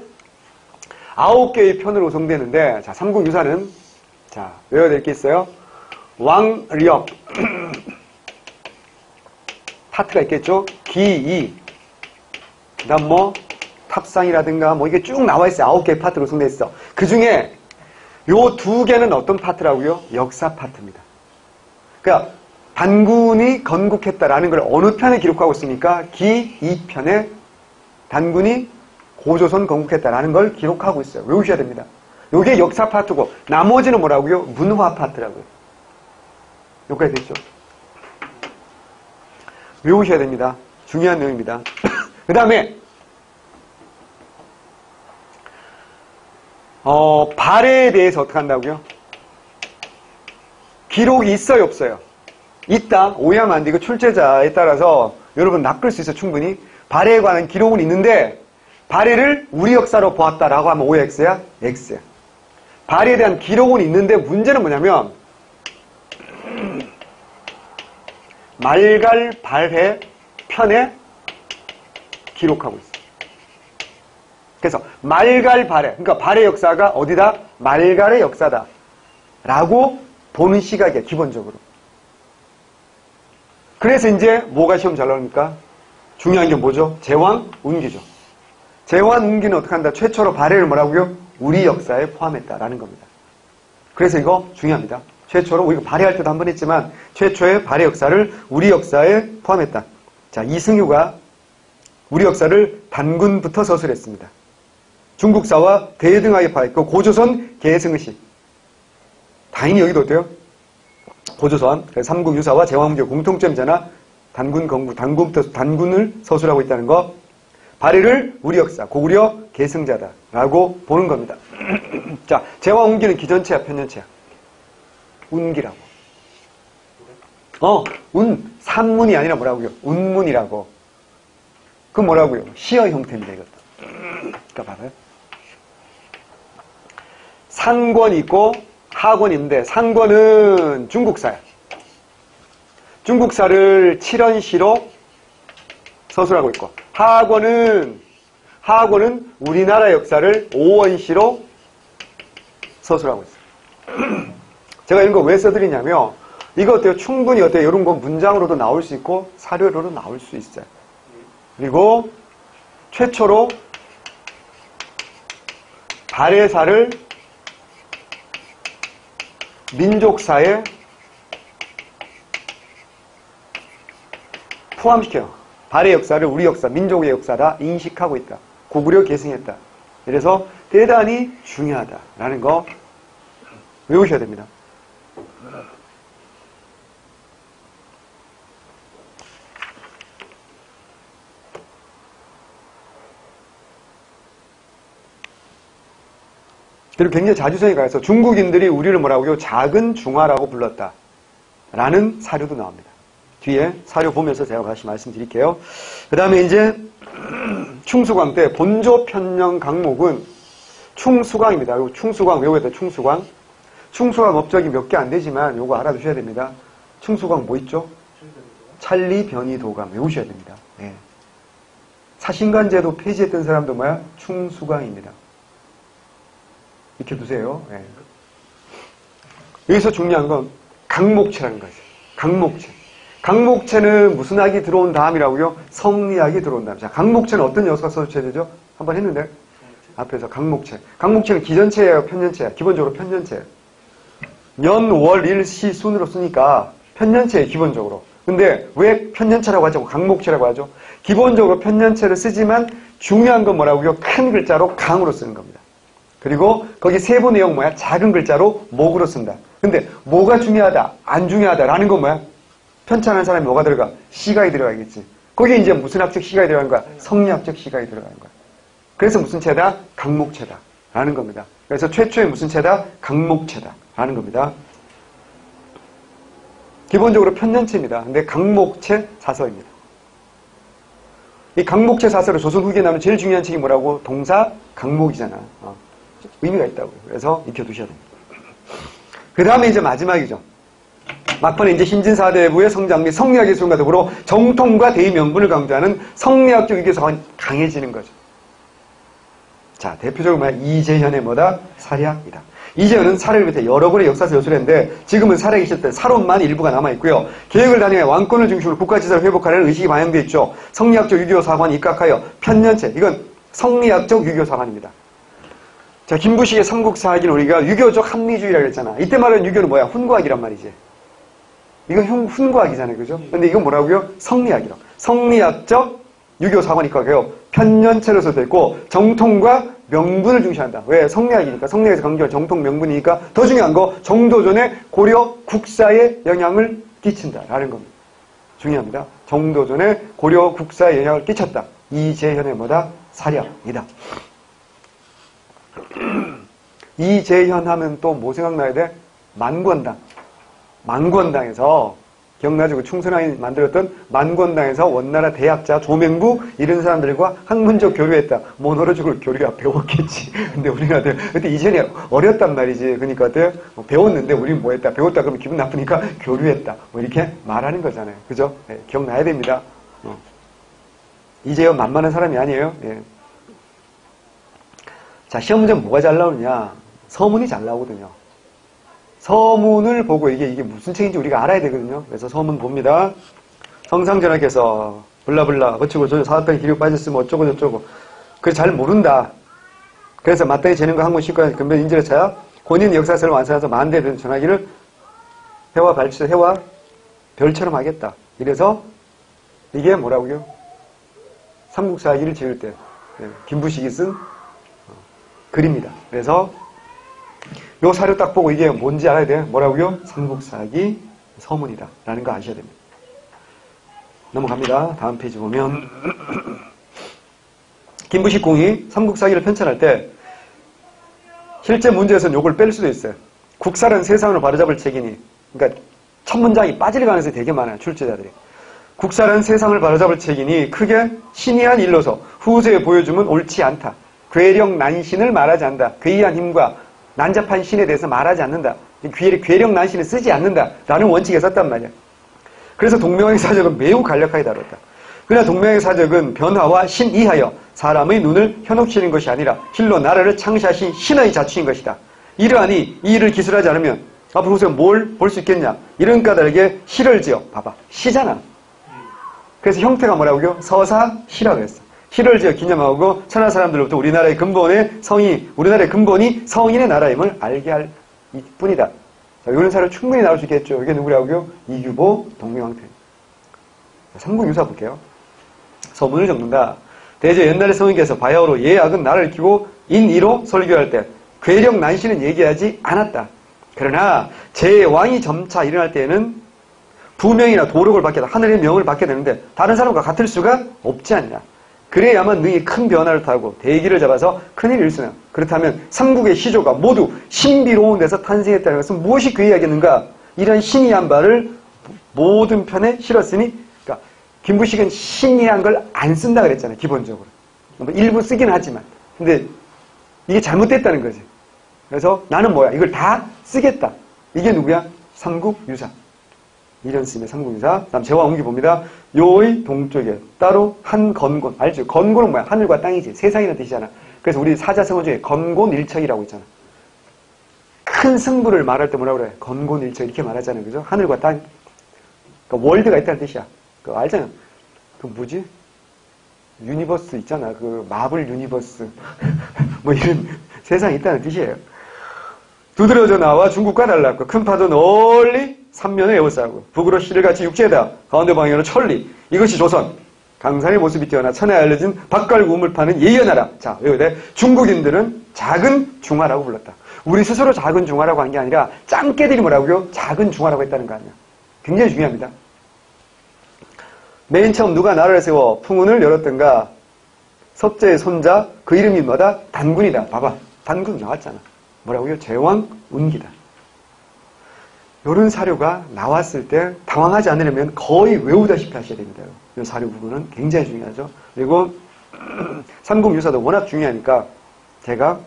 9개의 편으로 구성되는데, 자, 삼국유사는, 자, 외워야 될 게 있어요. 왕력 파트가 있겠죠. 기이, 그 다음 뭐 탑상이라든가 뭐 이게 쭉 나와 있어요. 9개의 파트로 구성되어 있어. 그 중에 요 2개는 어떤 파트라고요? 역사 파트입니다. 그러니까 단군이 건국했다라는 걸 어느 편에 기록하고 있습니까? 기 2편에 단군이 고조선 건국했다라는 걸 기록하고 있어요. 외우셔야 됩니다. 요게 역사 파트고, 나머지는 뭐라고요? 문화 파트라고요. 여기까지 됐죠? 외우셔야 됩니다. 중요한 내용입니다. 그 다음에 발해에 대해서 어떻게 한다고요? 기록이 있어요, 없어요? 있다. 오해하면 안 돼. 이거 출제자에 따라서 여러분 낚을 수 있어요, 충분히. 발해에 관한 기록은 있는데, 발해를 우리 역사로 보았다라고 하면 O야, X야? X야. 발해에 대한 기록은 있는데, 문제는 뭐냐면, 말갈 발해 편에 기록하고 있어요. 그래서 말갈 발해, 그러니까 발해 역사가 어디다? 말갈의 역사다 라고 보는 시각이야, 기본적으로. 그래서 이제 뭐가 시험 잘 나옵니까? 중요한 게 뭐죠? 제왕운기죠. 제왕운기는 어떻게 한다? 최초로 발해를 뭐라고요? 우리 역사에 포함했다라는 겁니다. 그래서 이거 중요합니다. 최초로, 우리가 발해할 때도 한 번 했지만, 최초의 발해 역사를 우리 역사에 포함했다. 자, 이승유가 우리 역사를 단군부터 서술했습니다. 중국사와 대등하게 파했고, 고조선 계승시. 당연히 여기도 어때요? 고조선, 삼국유사와 제왕운기 공통점이잖아. 단군, 건국, 단군부터 단군을 서술하고 있다는 거. 발해를 우리 역사, 고구려 계승자다라고 보는 겁니다. 자, 제왕운기는 기전체야, 편년체야? 운기라고. 산문이 아니라 뭐라고요? 운문이라고. 그건 뭐라고요? 시어 형태입니다, 이것도. 그러니까 봐봐요. 상권이 있고 하권이 있는데, 상권은 중국사야. 중국사를 7원시로 서술하고 있고, 하권은 우리나라 역사를 5원시로 서술하고 있어요. 제가 이런 거 왜 써드리냐면, 이거 어때요? 충분히 어때요? 이런 거 문장으로도 나올 수 있고, 사료로도 나올 수 있어요. 그리고 최초로 발해사를 민족사에 포함시켜요. 발해 역사를 우리 역사, 민족의 역사다 인식하고 있다. 고구려 계승했다. 그래서 대단히 중요하다라는 거 외우셔야 됩니다. 그리고 굉장히 자주성이 강해서 중국인들이 우리를 뭐라고요? 작은 중화라고 불렀다 라는 사료도 나옵니다. 뒤에 사료 보면서 제가 다시 말씀드릴게요. 그 다음에 이제 충수광 때 본조 편령 강목은 충수광입니다. 충수광 외워야 돼요. 충수광. 충수광 업적이 몇 개 안 되지만 요거 알아두셔야 됩니다. 충수광 뭐 있죠? 찰리 변이 도감 외우셔야 됩니다. 네. 사신관제도 폐지했던 사람도 뭐야? 충수광입니다. 이렇게 두세요. 네. 여기서 중요한 건 강목체라는 거죠. 강목체. 강목체는 무슨 학이 들어온 다음이라고요? 성리학이 들어온 다음. 자, 강목체는 어떤 역사가 서술해야 되죠? 한번 했는데 앞에서 강목체. 강목체는 기전체예요, 편년체예요? 기본적으로 편년체예요. 년, 월, 일, 시, 순으로 쓰니까 편년체에 기본적으로. 근데 왜 편년체라고 하죠? 강목체라고 하죠? 기본적으로 편년체를 쓰지만 중요한 건 뭐라고요? 큰 글자로 강으로 쓰는 겁니다. 그리고 거기 세부 내용 뭐야? 작은 글자로 목으로 쓴다. 근데 뭐가 중요하다, 안 중요하다라는 건 뭐야? 편찬하는 사람이 뭐가 들어가? 시각이 들어가겠지. 거기에 이제 무슨 학적 시각이 들어가는 거야? 성리학적 시각이 들어가는 거야. 그래서 무슨 체다? 강목체다. 라는 겁니다. 그래서 최초의 무슨 체다? 강목체다. 라는 겁니다. 기본적으로 편년체입니다. 근데 강목체 사서입니다. 이 강목체 사서로 조선 후기에 나오는 제일 중요한 책이 뭐라고? 동사 강목이잖아. 의미가 있다고요. 그래서 익혀두셔야 됩니다. 그 다음에 이제 마지막이죠. 막판에 이제 신진사대부의 성장 및 성리학의 수용과 더불어 정통과 대의 명분을 강조하는 성리학적 위계서가 강해지는 거죠. 자, 대표적으로 뭐야? 이재현의 뭐다? 사략이다. 이재현은 사례를 비롯해 여러 권의 역사서 요술했는데 지금은 사략이 시작된 사론만 일부가 남아있고요. 계획을 단위해 왕권을 중심으로 국가지사를 회복하려는 의식이 반영되어 있죠. 성리학적 유교 사관이 입각하여 편년체, 이건 성리학적 유교 사관입니다. 자, 김부식의 삼국사학은 우리가 유교적 합리주의라고 했잖아. 이때 말하는 유교는 뭐야? 훈과학이란 말이지. 이건 훈과학이잖아요. 그죠? 근데 이건 뭐라고요? 성리학이라고. 성리학적 유교 사관이 입각해요. 편년체로서 됐고 정통과 명분을 중시한다. 왜? 성리학이니까. 성리학에서 강조할 정통 명분이니까 더 중요한 거 정도전의 고려 국사에 영향을 끼친다라는 겁니다. 중요합니다. 정도전의 고려 국사에 영향을 끼쳤다. 이재현의 뭐다? 사략이다. 이재현 하면 또 뭐 생각나야 돼? 만권당. 만권당에서 기억나죠? 그 충선왕이 만들었던 만권당에서 원나라 대학자 조명부 이런 사람들과 학문적 교류했다. 모노로직으로 교류가 배웠겠지. 근데 우리나라 그때 이전에 어렸단 말이지. 그러니까 어때요? 배웠는데 우리는 뭐 했다? 배웠다 그러면 기분 나쁘니까 교류했다. 뭐 이렇게 말하는 거잖아요. 그죠? 네, 기억나야 됩니다. 이재현 만만한 사람이 아니에요. 예. 자, 시험 문제는 뭐가 잘 나오느냐? 서문이 잘 나오거든요. 서문을 보고 이게 무슨 책인지 우리가 알아야 되거든요. 그래서 서문 봅니다. 성상전하께서 블라블라 거치고 사업병 기력 빠졌으면 어쩌고 저쩌고. 그래서 잘 모른다. 그래서 마땅히 재능과 학문 신과 근본 인지를 차야 본인 역사서를 완성해서 만대 전하기를 해와 별처럼 하겠다. 이래서 이게 뭐라고요? 삼국사기를 지을 때 김부식이 쓴 글입니다. 그래서 요 사료 딱 보고 이게 뭔지 알아야 돼요. 뭐라고요? 삼국사기 서문이다. 라는 거 아셔야 됩니다. 넘어갑니다. 다음 페이지 보면 김부식 공이 삼국사기를 편찬할 때 실제 문제에서는 요걸 뺄 수도 있어요. 국사는 세상을 바로잡을 책이니, 그러니까 첫 문장이 빠질 가능성이 되게 많아요. 출제자들이. 국사는 세상을 바로잡을 책이니 크게 신이한 일로서 후세에 보여주면 옳지 않다. 괴력 난신을 말하지 않는다. 괴이한 힘과 난잡한 신에 대해서 말하지 않는다. 괴력 난신을 쓰지 않는다. 라는 원칙에 썼단 말이야. 그래서 동명의 사적은 매우 간략하게 다뤘다. 그러나 동명의 사적은 변화와 신이하여 사람의 눈을 현혹시키는 것이 아니라 실로 나라를 창시하신 신의 자취인 것이다. 이러하니 이 일을 기술하지 않으면 앞으로 우선 뭘 볼 수 있겠냐. 이런 까닭에 시를 지어. 봐봐. 시잖아. 그래서 형태가 뭐라고요? 서사시라고 했어. 시를 지어 기념하고 천하 사람들로부터 우리나라의 근본이 성인의 나라임을 알게 할 뿐이다. 자, 이런 사례 충분히 나올 수 있겠죠. 이게 누구라고요? 이규보 동명왕태. 삼국유사 볼게요. 서문을 적는다. 대저 옛날의 성인께서 바야흐로 예악은 나를 키고 인이로 설교할 때 괴력 난신은 얘기하지 않았다. 그러나 제 왕이 점차 일어날 때에는 부명이나 도력을 받게 되다. 하늘의 명을 받게 되는데 다른 사람과 같을 수가 없지 않냐. 그래야만 능히 큰 변화를 타고 대기를 잡아서 큰일을 일으키나. 그렇다면 삼국의 시조가 모두 신비로운 데서 탄생했다는 것은 무엇이 괴이하겠는가? 이런 신이한 바를 모든 편에 실었으니, 그러니까 김부식은 신이란 걸 안 쓴다 그랬잖아요. 기본적으로. 일부 쓰긴 하지만. 근데 이게 잘못됐다는 거지. 그래서 나는 뭐야? 이걸 다 쓰겠다. 이게 누구야? 삼국유사. 이런 쓰임의 삼국유사. 다음 제와 옮기 봅니다. 요의 동쪽에 따로 한 건곤. 알죠? 건곤은 뭐야? 하늘과 땅이지. 세상이라는 뜻이잖아. 그래서 우리 사자성어 중에 건곤일척이라고 있잖아. 큰 승부를 말할 때 뭐라고 그래? 건곤일척 이렇게 말하잖아요. 그죠? 하늘과 땅. 그러니까 월드가 있다는 뜻이야. 그거 알잖아. 그 뭐지? 유니버스 있잖아. 그 마블 유니버스. 뭐 이런 세상이 있다는 뜻이에요. 두드러져 나와 중국과 달랐고 큰 파도 널리 삼면을 에워싸고 북으로 시를같이 육지에다 가운데 방향으로 천리 이것이 조선 강산의 모습이 뛰어나 천하에 알려진 밭갈고 우물 파는 예연하라. 자, 외워야 돼. 중국인들은 작은 중화라고 불렀다. 우리 스스로 작은 중화라고 한 게 아니라 짱깨들이 뭐라고요? 작은 중화라고 했다는 거 아니야. 굉장히 중요합니다. 맨 처음 누가 나라를 세워 풍운을 열었던가? 석재의 손자 그 이름이 뭐다? 단군이다. 봐봐. 단군 나왔잖아. 뭐라고요? 제왕 운기다. 이런 사료가 나왔을 때 당황하지 않으려면 거의 외우다시피 하셔야 됩니다. 이 사료 부분은 굉장히 중요하죠. 그리고 삼국유사도 워낙 중요하니까 제가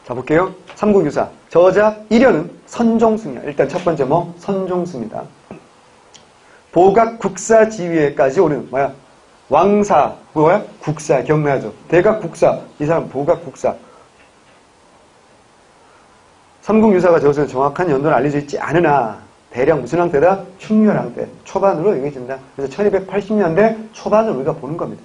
자 볼게요. 삼국유사 저자 1년은 선종승이야. 일단 첫 번째 뭐? 선종승이다. 보각 국사 지위에까지 오는 뭐야? 왕사 뭐야? 국사 기억나죠? 대각 국사 이 사람 보각 국사. 삼국유사가 저것은 정확한 연도는 알려져 있지 않으나 대략 무슨 항때다? 충렬항때 초반으로 얘기해집니다. 그래서 1280년대 초반을 우리가 보는 겁니다.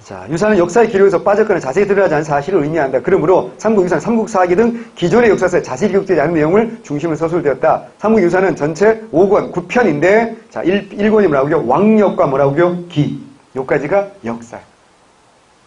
자, 유사는 역사의 기록에서 빠졌거나 자세히 드러나지 않은 사실을 의미한다. 그러므로 삼국유사는 삼국사기 등 기존의 역사서에 자세히 기록되지 않은 내용을 중심으로 서술되었다. 삼국유사는 전체 5권, 9편인데 자, 1권이 뭐라고요? 왕역과 뭐라고요? 기. 요까지가 역사.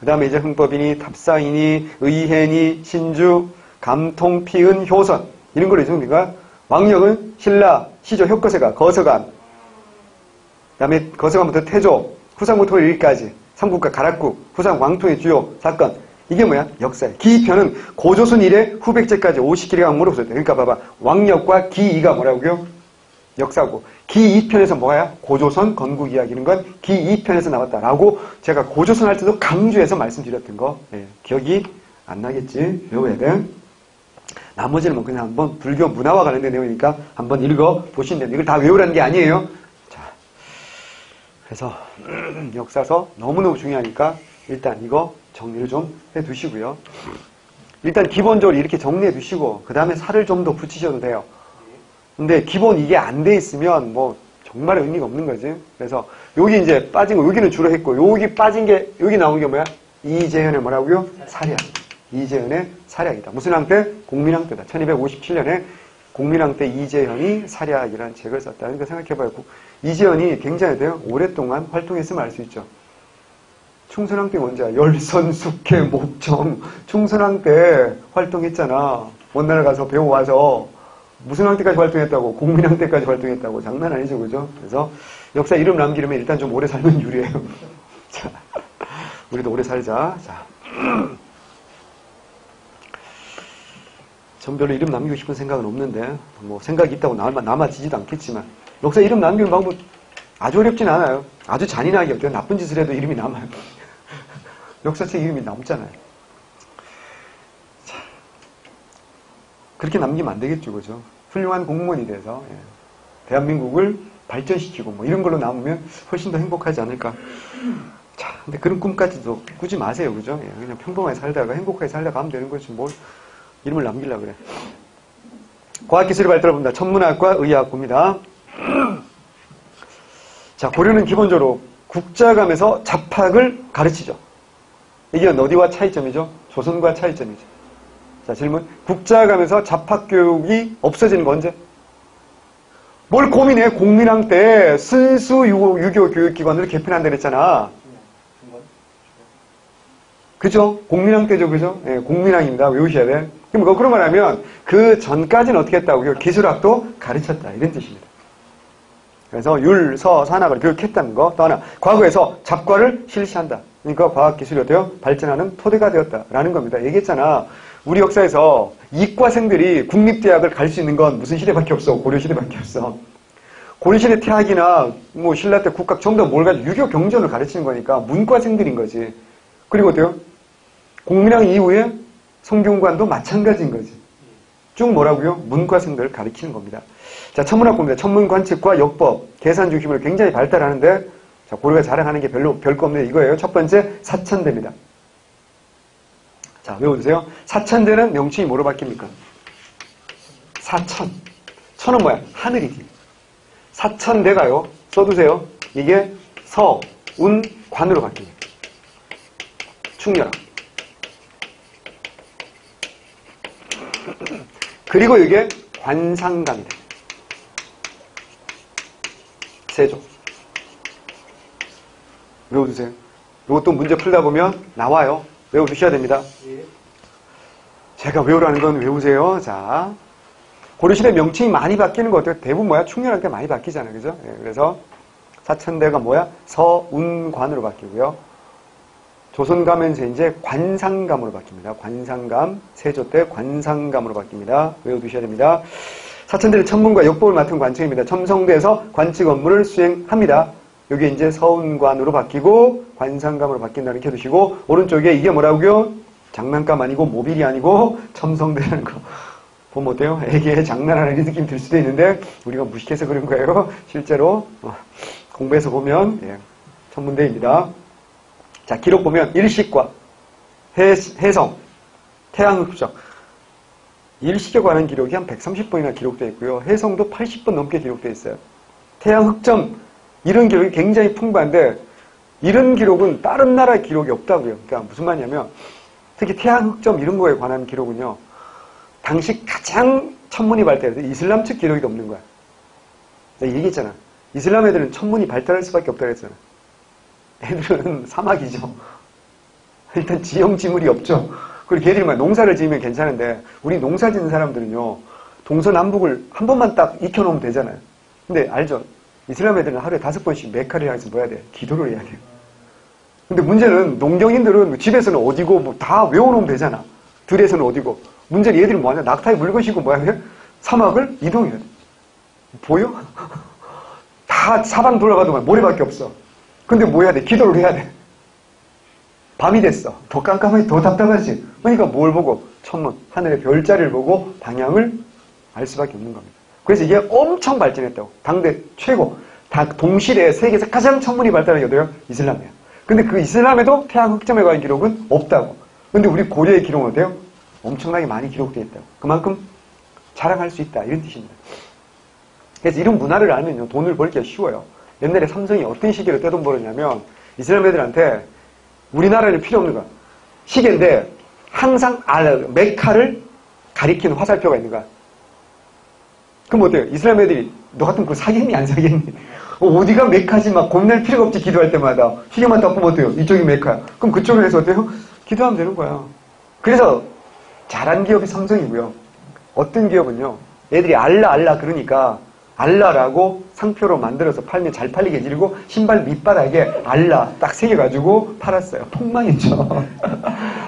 그 다음에 이제 흥법이니, 탑사이니, 의혜니, 신주, 감통, 피은, 효선 이런 걸로 있습니까? 왕역은 신라, 시조, 혁거세가, 거서관 그 다음에 거서관부터 태조, 후상부터 여기까지 삼국과 가락국, 후상 왕통의 주요 사건 이게 뭐야? 역사야. 기편은 고조선 이래 후백제까지 50길의 강물로 없었대. 그러니까 봐봐. 왕역과 기이가 뭐라고요? 역사고 기2편에서 뭐야? 고조선 건국 이야기는 건 기2편에서 나왔다라고 제가 고조선 할 때도 강조해서 말씀드렸던 거 기억이 안 나겠지? 외워야 돼. 나머지는 뭐 그냥 한번 불교 문화와 관련된 내용이니까 한번 읽어 보시면 됩니다. 이걸 다 외우라는 게 아니에요. 자, 그래서 역사서 너무너무 중요하니까 일단 이거 정리를 좀 해두시고요. 일단 기본적으로 이렇게 정리해 두시고 그 다음에 살을 좀 더 붙이셔도 돼요. 근데 기본 이게 안 돼 있으면 뭐 정말 의미가 없는 거지. 그래서 여기 이제 빠진 거 여기는 주로 했고 여기 빠진 게 여기 나온 게 뭐야? 이재현의 뭐라고요? 사략. 이재현의 사략이다. 무슨 항때? 공민항때다. 1257년에 공민항때 이재현이 사략이라는 책을 썼다. 그러니까 생각해봐요. 이재현이 굉장히 돼요. 오랫동안 활동했으면 알 수 있죠. 충선항 때 언제야? 열선, 숙회, 목청. 충선항 때 활동했잖아. 원나라 가서 배워와서. 무슨 항 때까지 활동했다고? 공민항 때까지 활동했다고. 장난 아니죠, 그죠? 그래서 역사 이름 남기려면 일단 좀 오래 살면 유리해요. 자, 우리도 오래 살자. 자. 전 별로 이름 남기고 싶은 생각은 없는데, 뭐, 생각이 있다고 남아지지도 않겠지만, 역사 이름 남기는 방법 아주 어렵진 않아요. 아주 잔인하게 어때요? 나쁜 짓을 해도 이름이 남아요. 역사책 이름이 남잖아요. 자, 그렇게 남기면 안 되겠죠, 그죠? 훌륭한 공무원이 돼서, 대한민국을 발전시키고, 뭐, 이런 걸로 남으면 훨씬 더 행복하지 않을까. 자, 근데 그런 꿈까지도 꾸지 마세요, 그죠? 그냥 평범하게 살다가 행복하게 살다가 하면 되는 거지, 뭘. 이름을 남기려고 그래. 과학기술의 발달을 봅니다. 천문학과 의학고입니다. 자, 고려는 기본적으로 국자감에서 잡학을 가르치죠. 이게 어디와 차이점이죠? 조선과 차이점이죠. 자, 질문. 국자감에서 잡학교육이 없어지는 건 언제? 뭘 고민해? 공민왕 때 순수 유교 교육기관으로 개편한다 그랬잖아. 그죠? 공민왕 때죠, 그죠? 예, 공민왕입니다. 외우셔야 돼. 그런 말 하면 그 전까지는 어떻게 했다고요? 기술학도 가르쳤다. 이런 뜻입니다. 그래서 율, 서, 산학을 교육했다는 거. 또 하나, 과거에서 잡과를 실시한다. 그러니까 과학기술이 어때요? 발전하는 토대가 되었다라는 겁니다. 얘기했잖아. 우리 역사에서 이과생들이 국립대학을 갈 수 있는 건 무슨 시대밖에 없어? 고려시대밖에 없어. 고려시대 태학이나 뭐 신라 때 국학 전부 다 뭘 가지고 유교 경전을 가르치는 거니까 문과생들인 거지. 그리고 어때요? 공민왕 이후에 성균관도 마찬가지인 거지. 쭉 뭐라고요? 문과생들을 가르치는 겁니다. 자, 천문학고입니다. 천문관측과 역법, 계산 중심으로 굉장히 발달하는데, 자, 고려가 자랑하는 게 별거 없는 이거예요. 첫 번째, 사천대입니다. 자, 외워주세요. 사천대는 명칭이 뭐로 바뀝니까? 사천. 천은 뭐야? 하늘이지. 사천대가요. 써두세요. 이게 서, 운, 관으로 바뀝니다. 충렬학. 그리고 이게 관상감이 됩니다. 세조. 외워두세요. 이것도 문제 풀다 보면 나와요. 외워두셔야 됩니다. 제가 외우라는 건 외우세요. 자, 고려시대 명칭이 많이 바뀌는 거 어때요? 대부분 뭐야? 충렬할 때 많이 바뀌잖아요. 그죠? 예, 그래서 사천대가 뭐야? 서운관으로 바뀌고요. 조선 가면서 이제 관상감으로 바뀝니다. 관상감, 세조 때 관상감으로 바뀝니다. 외워두셔야 됩니다. 사천대는 천문과 역법을 맡은 관청입니다. 첨성대에서 관측 업무를 수행합니다. 여기 이제 서운관으로 바뀌고 관상감으로 바뀐다는 게 두시고, 오른쪽에 이게 뭐라고요? 장난감 아니고 모빌이 아니고 첨성대라는 거 보면 어때요? 애기의 장난하는 느낌 들 수도 있는데 우리가 무식해서 그런 거예요. 실제로 공부해서 보면 천문대입니다. 자, 기록 보면 일식과 해성, 태양흑적, 일식에 관한 기록이 한 130번이나 기록되어 있고요. 해성도 80번 넘게 기록되어 있어요. 태양흑점, 이런 기록이 굉장히 풍부한데 이런 기록은 다른 나라의 기록이 없다고요. 그러니까 무슨 말이냐면 특히 태양흑점 이런 거에 관한 기록은요, 당시 가장 천문이 발달해서 이슬람 측 기록이 없는 거야. 내가 얘기했잖아. 이슬람 애들은 천문이 발달할 수밖에 없다고 했잖아. 애들은 사막이죠. 일단 지형지물이 없죠. 그리고 걔들이 막 농사를 지으면 괜찮은데 우리 농사 짓는 사람들은요, 동서남북을 한 번만 딱 익혀놓으면 되잖아요. 근데 알죠? 이슬람 애들은 하루에 5번씩 메카를 향해서 뭐 해야 돼? 기도를 해야 돼요. 근데 문제는 농경인들은 집에서는 어디고 뭐 다 외워놓으면 되잖아. 들에서는 어디고. 문제는 얘들이 뭐하냐? 낙타에 물건 싣고 뭐야? 사막을 이동해야 돼. 보여? 다 사방 돌아가도 모래밖에 없어. 근데 뭐 해야 돼? 기도를 해야 돼. 밤이 됐어. 더 깜깜하지, 더 답답하지. 그러니까 뭘 보고? 천문, 하늘의 별자리를 보고 방향을 알 수밖에 없는 겁니다. 그래서 이게 엄청 발전했다고. 당대 최고. 다 동시대에 세계에서 가장 천문이 발달한 게 어디예요? 이슬람이에요. 근데 그 이슬람에도 태양 흑점에 관한 기록은 없다고. 근데 우리 고려의 기록은 어때요? 엄청나게 많이 기록되어 있다고. 그만큼 자랑할 수 있다. 이런 뜻입니다. 그래서 이런 문화를 알면요, 돈을 벌기가 쉬워요. 옛날에 삼성이 어떤 시계로 떼돈 벌었냐면 이슬람 애들한테 우리나라는 필요 없는 거야. 시계인데 항상 메카를 가리키는 화살표가 있는 거야. 그럼 어때요? 이슬람 애들이 너 같으면 그거 사겠니? 안 사겠니? 어디가 메카지 막 겁낼 필요가 없지. 기도할 때마다 시계만 딱 보면 어때요? 이쪽이 메카야. 그럼 그쪽을 해서 어때요? 기도하면 되는 거야. 그래서 잘한 기업이 삼성이고요. 어떤 기업은요, 애들이 알라 그러니까 알라라고 상표로 만들어서 팔면 잘 팔리게 해주고 신발 밑바닥에 알라 딱 새겨가지고 팔았어요. 폭망했죠.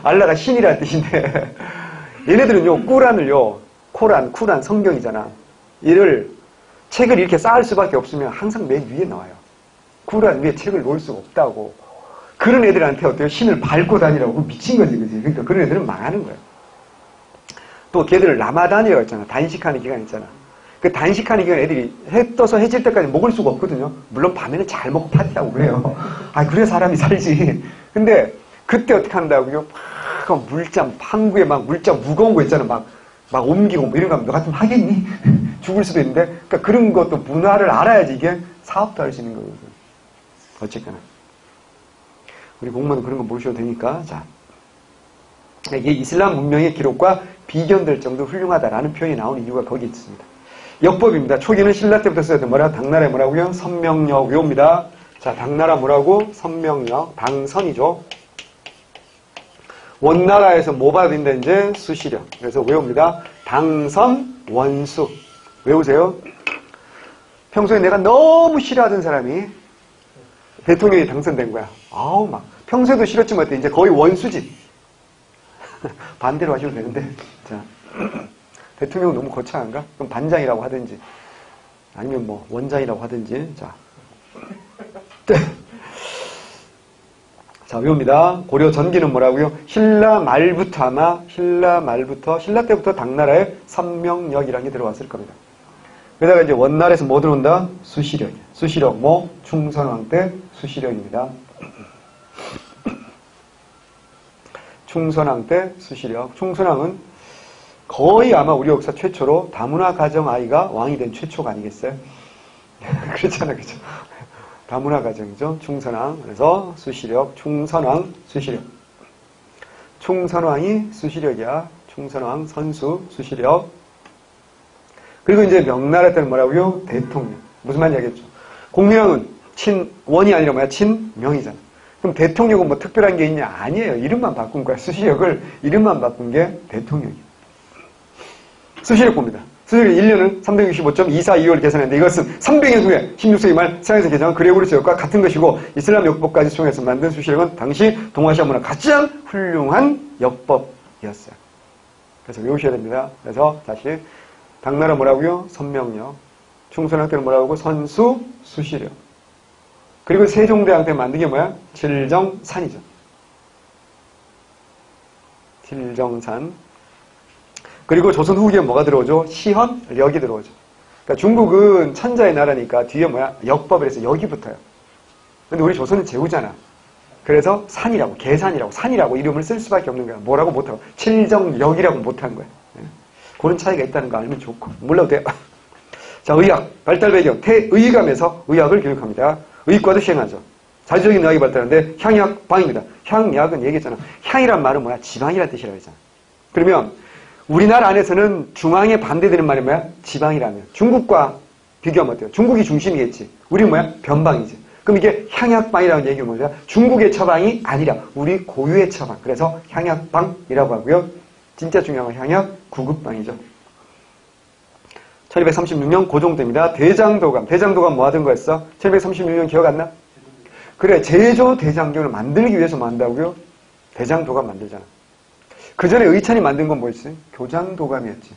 알라가 신이라는 뜻인데 얘네들은요, 꾸란을요, 코란, 쿠란 성경이잖아. 이를 책을 이렇게 쌓을 수밖에 없으면 항상 맨 위에 나와요. 꾸란 위에 책을 놓을 수가 없다고. 그런 애들한테 어때요? 신을 밟고 다니라고. 미친 거지, 그지? 그러니까 그런 애들은 망하는 거예요. 또 걔들을 라마단이라고 했잖아. 단식하는 기간 있잖아. 그 단식하는 기간 애들이 해 떠서 해질 때까지 먹을 수가 없거든요. 물론 밤에는 잘 먹고 파티하고 그래요. 아, 그래 사람이 살지. 근데 그때 어떻게 한다고요? 막 물잠, 항구에 막 물잠 무거운 거 있잖아. 막 옮기고 뭐 이런 거 하면 너 같으면 하겠니? 죽을 수도 있는데. 그러니까 그런 것도 문화를 알아야지 이게 사업도 할 수 있는 거거든. 어쨌거나. 우리 공무원은 그런 거 모르셔도 되니까. 자. 이게 이슬람 문명의 기록과 비견될 정도로 훌륭하다라는 표현이 나오는 이유가 거기 있습니다. 역법입니다. 초기는 신라 때부터 써야 돼. 뭐라? 당나라에 뭐라고요? 선명역 외웁니다. 자, 당나라 뭐라고? 선명역. 당선이죠. 원나라에서 뭐 받은다 이제? 수시력. 그래서 외웁니다. 당선, 원수. 외우세요. 평소에 내가 너무 싫어하던 사람이 대통령이 당선된 거야. 아우, 막. 평소에도 싫었지만 어때? 이제 거의 원수지. 반대로 하셔도 되는데. 자. 대통령 너무 거창한가? 그럼 반장이라고 하든지. 아니면 뭐, 원장이라고 하든지. 자. 자, 외웁니다. 고려 전기는 뭐라고요? 신라 말부터 신라 때부터 당나라에 선명역이라는 게 들어왔을 겁니다. 그러다가 이제 원나라에서 뭐 들어온다? 수시력이야. 수시력, 뭐? 충선왕 때 수시력입니다. 충선왕 때 수시력. 충선왕은 거의 아마 우리 역사 최초로 다문화 가정 아이가 왕이 된 최초가 아니겠어요? 그렇잖아요, 그죠? 다문화 가정이죠. 충선왕. 그래서 수시력, 충선왕, 수시력. 충선왕이 수시력이야. 충선왕, 선수, 수시력. 그리고 이제 명나라 때는 뭐라고요? 대통령. 무슨 말인지 알겠죠? 공명은 친원이 아니라 뭐야? 친명이잖아. 그럼 대통령은 뭐 특별한 게 있냐? 아니에요. 이름만 바꾼 거야. 수시력을 이름만 바꾼 게 대통령이에요. 수시력 봅니다. 수시력 1년은 365.242월 계산했는데 이것은 300년 후에 16세기 말 서양에서 개정한 그레고리스역과 같은 것이고 이슬람 역법까지 수용해서 만든 수시력은 당시 동아시아 문화 가장 훌륭한 역법이었어요. 그래서 외우셔야 됩니다. 그래서 다시 당나라 뭐라고요? 선명력. 충선왕 때는 뭐라고? 선수, 수시력. 그리고 세종대왕 때 만든 게 뭐야? 칠정산이죠. 칠정산. 그리고 조선 후기에 뭐가 들어오죠? 시헌력이 들어오죠. 그러니까 중국은 천자의 나라니까 뒤에 뭐야? 역법을 해서 역이 붙어요. 근데 우리 조선은 제후잖아. 그래서 산이라고, 계산이라고, 산이라고 이름을 쓸 수밖에 없는 거야. 뭐라고 못하고. 칠정력이라고 못한 거야. 그런 차이가 있다는 거 알면 좋고. 몰라도 돼요. 자, 의학. 발달 배경. 태의감에서 의학을 교육합니다. 의과도 시행하죠. 자주적인 의학이 발달하는데 향약방입니다. 향약은 얘기했잖아. 향이란 말은 뭐야? 지방이란 뜻이라고 했잖아. 그러면 우리나라 안에서는 중앙에 반대되는 말이 뭐야? 지방이라면. 중국과 비교하면 어때요? 중국이 중심이겠지. 우리는 뭐야? 변방이지. 그럼 이게 향약방이라는 얘기는 뭐죠? 중국의 처방이 아니라 우리 고유의 처방. 그래서 향약방이라고 하고요. 진짜 중요한 건 향약 구급방이죠. 1236년 고종때입니다. 대장도감. 대장도감 뭐 하던 거였어? 1236년 기억 안 나? 그래, 제조 대장경을 만들기 위해서 뭐 한다고요? 대장도감 만들잖아. 그 전에 의찬이 만든 건 뭐였지? 교장도감이었지.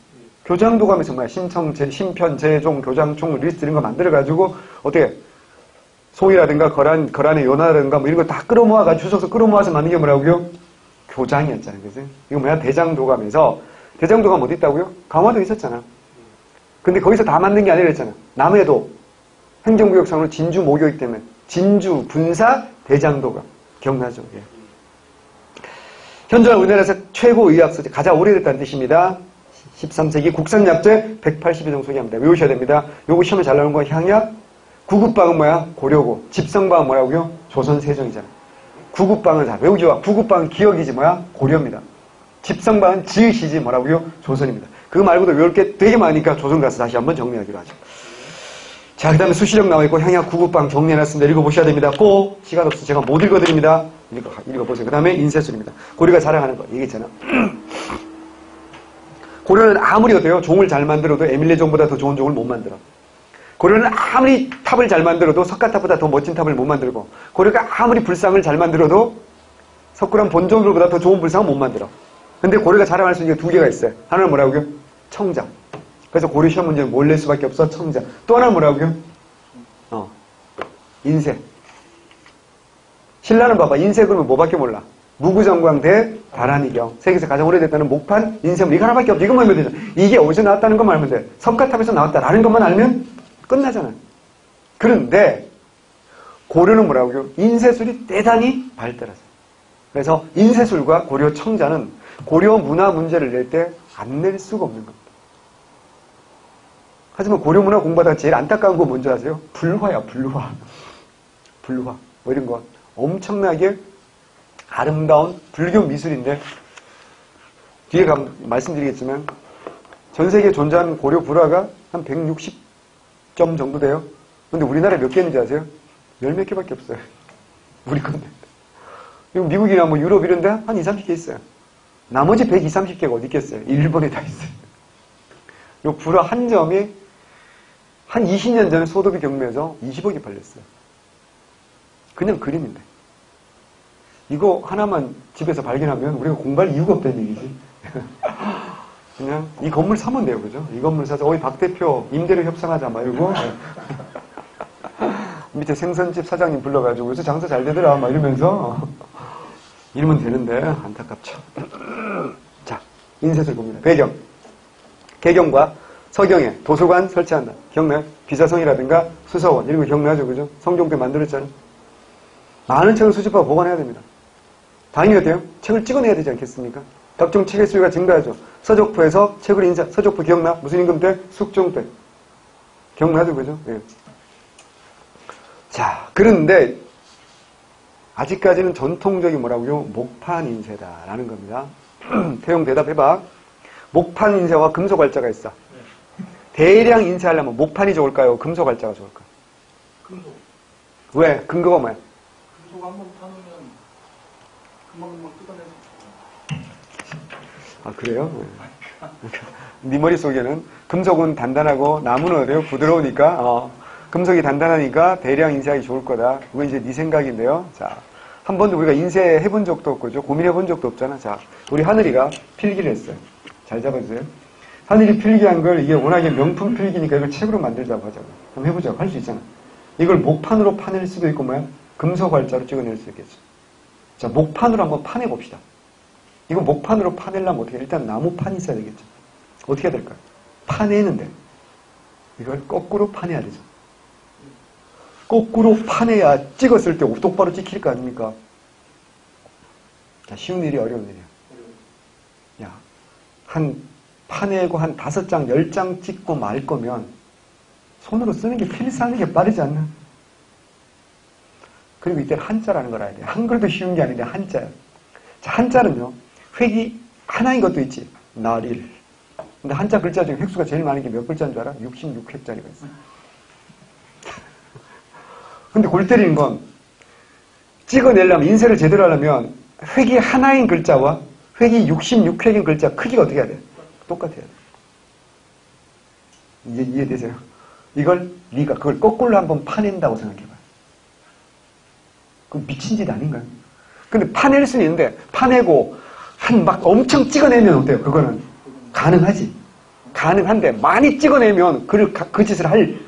교장도감에서 뭐야? 신청, 신편, 제종, 교장총, 리스트 이런 거 만들어가지고 어떻게 소위라든가 거란의 요나라든가 뭐 이런 거 다 끌어모아가지고 주석서 끌어모아서 만든 게 뭐라고요? 교장이었잖아요. 그지? 이거 뭐야? 대장도감에서 대장도감 어디 있다고요? 강화도에 있었잖아. 근데 거기서 다 만든 게 아니라 했잖아. 남해도 행정구역상으로 진주 모교이기 때문에 진주 군사 대장도감. 기억나죠? 예. 현존한 우리나라에서 최고 의학서재, 가장 오래됐다는 뜻입니다. 13세기 국산약재 180여 종 소개합니다. 외우셔야 됩니다. 요거 시험에 잘 나오는 건 향약, 구급방은 뭐야? 고려고. 집성방은 뭐라고요? 조선 세종이잖아. 구급방은 다 외우지와 구급방은 기억이지 뭐야? 고려입니다. 집성방은 지읒이지 뭐라고요? 조선입니다. 그거 말고도 외울 게 되게 많으니까 조선 가서 다시 한번 정리하기로 하죠. 자, 그 다음에 수시력 나와있고 향약 구급방 정리해놨습니다. 읽어보셔야 됩니다. 꼭 시간 없어서 제가 못 읽어드립니다. 읽어보세요. 그 다음에 인쇄술입니다. 고려가 자랑하는 거 얘기했잖아. 고려는 아무리 어때요? 종을 잘 만들어도 에밀레 종보다 더 좋은 종을 못 만들어. 고려는 아무리 탑을 잘 만들어도 석가탑보다 더 멋진 탑을 못 만들고, 고려가 아무리 불상을 잘 만들어도 석굴암 본종들보다 더 좋은 불상은 못 만들어. 근데 고려가 자랑할 수 있는 게 두 개가 있어요. 하나는 뭐라고요? 청자. 그래서 고려 시험 문제는 뭘 낼 수밖에 없어? 청자. 또 하나는 뭐라고요? 인쇄. 신라는 봐봐. 인쇄 그러면 뭐밖에 몰라? 무구정광대 다란이경. 세계에서 가장 오래됐다는 목판 인쇄물. 이거 하나밖에 없어. 이것만 알면 되잖아. 이게 어디서 나왔다는 것만 알면 돼. 석가탑에서 나왔다라는 것만 알면 끝나잖아. 그런데 고려는 뭐라고요? 인쇄술이 대단히 발달했어요. 그래서 인쇄술과 고려 청자는 고려 문화 문제를 낼 때 안 낼 수가 없는 겁니다. 하지만 고려 문화 공부하다가 제일 안타까운 거 뭔지 아세요? 불화야, 불화. 불화. 뭐 이런 거. 엄청나게 아름다운 불교 미술인데, 뒤에 말씀드리겠지만, 전 세계에 존재하는 고려 불화가 한 160점 정도 돼요. 근데 우리나라에 몇 개 있는지 아세요? 10몇 개밖에 없어요. 우리 건데. 그리고 미국이나 뭐 유럽 이런 데 한 20, 30개 있어요. 나머지 120, 30개가 어디 있겠어요? 일본에 다 있어요. 이 불화 한 점이 한 20년 전에 소도비 경매에서 20억이 팔렸어요. 그냥 그림인데. 이거 하나만 집에서 발견하면 우리가 공부할 이유가 없다는 얘기지. 그냥 이 건물 사면 돼요. 그죠? 이 건물 사서 어이 박 대표 임대료 협상하자 말고 밑에 생선집 사장님 불러가지고 요새 장사 잘 되더라 막 이러면서 이러면 되는데 안타깝죠. 자, 인쇄술 봅니다. 배경. 개경과 서경에 도서관 설치한다. 기억나요? 비자성이라든가 수서원 이런 거 기억나죠? 그죠? 성종 때 만들었잖아요. 많은 책을 수집하고 보관해야 됩니다. 당연히 어때요? 책을 찍어내야 되지 않겠습니까? 각종 책의 수요가 증가하죠. 서적포에서 책을 인쇄. 서적포 기억나? 무슨 임금 때? 숙종 때. 기억나죠? 그죠? 예. 자, 그런데 아직까지는 전통적인 뭐라고요? 목판 인쇄다라는 겁니다. 태용 대답해봐. 목판 인쇄와 금속 활자가 있어. 대량 인쇄하려면 목판이 좋을까요? 금속활자가 좋을까요? 금속. 왜? 근거가 뭐야? 금속 한번 타놓으면 금방 뜯어내서. 아, 그래요? 네 머릿속에는 금속은 단단하고 나무는 어때요? 부드러우니까, 금속이 단단하니까 대량 인쇄하기 좋을 거다. 그건 이제 네 생각인데요. 자, 한 번도 우리가 인쇄해본 적도 없고, 고민해본 적도 없잖아. 자, 우리 하늘이가 필기를 했어요. 잘 잡아주세요. 하늘이 필기한 걸 이게 워낙에 명품 필기니까 이걸 책으로 만들자고 하자고. 한번 해보자고. 할 수 있잖아. 이걸 목판으로 파낼 수도 있고, 뭐야? 금속활자로 찍어낼 수 있겠죠. 자, 목판으로 한번 파내봅시다. 이거 목판으로 파내려면 어떻게 해? 일단 나무판이 있어야 되겠죠. 어떻게 해야 될까요? 파내는데 이걸 거꾸로 파내야 되죠. 거꾸로 파내야 찍었을 때 똑바로 찍힐 거 아닙니까? 자, 쉬운 일이 어려운 일이야. 야, 파내고 한 5장, 10장 찍고 말 거면 손으로 쓰는 게 필사하는 게 빠르지 않나? 그리고 이때 한자라는 걸 알아야 돼. 한글도 쉬운 게 아닌데 한자야. 자, 한자는요, 획이 하나인 것도 있지. 날일. 근데 한자 글자 중에 획수가 제일 많은 게 몇 글자인 줄 알아? 66획짜리가 있어. 근데 골 때리는 건 찍어내려면, 인쇄를 제대로 하려면 획이 하나인 글자와 획이 66획인 글자 크기가 어떻게 해야 돼? 똑같아야 돼. 이해되세요? 이걸 네가 그걸 거꾸로 한번 파낸다고 생각해봐. 그럼 미친 짓 아닌가요? 근데 파낼 수는 있는데 파내고 막 엄청 찍어내면 어때요? 그거는 가능하지. 가능한데 많이 찍어내면 그 짓을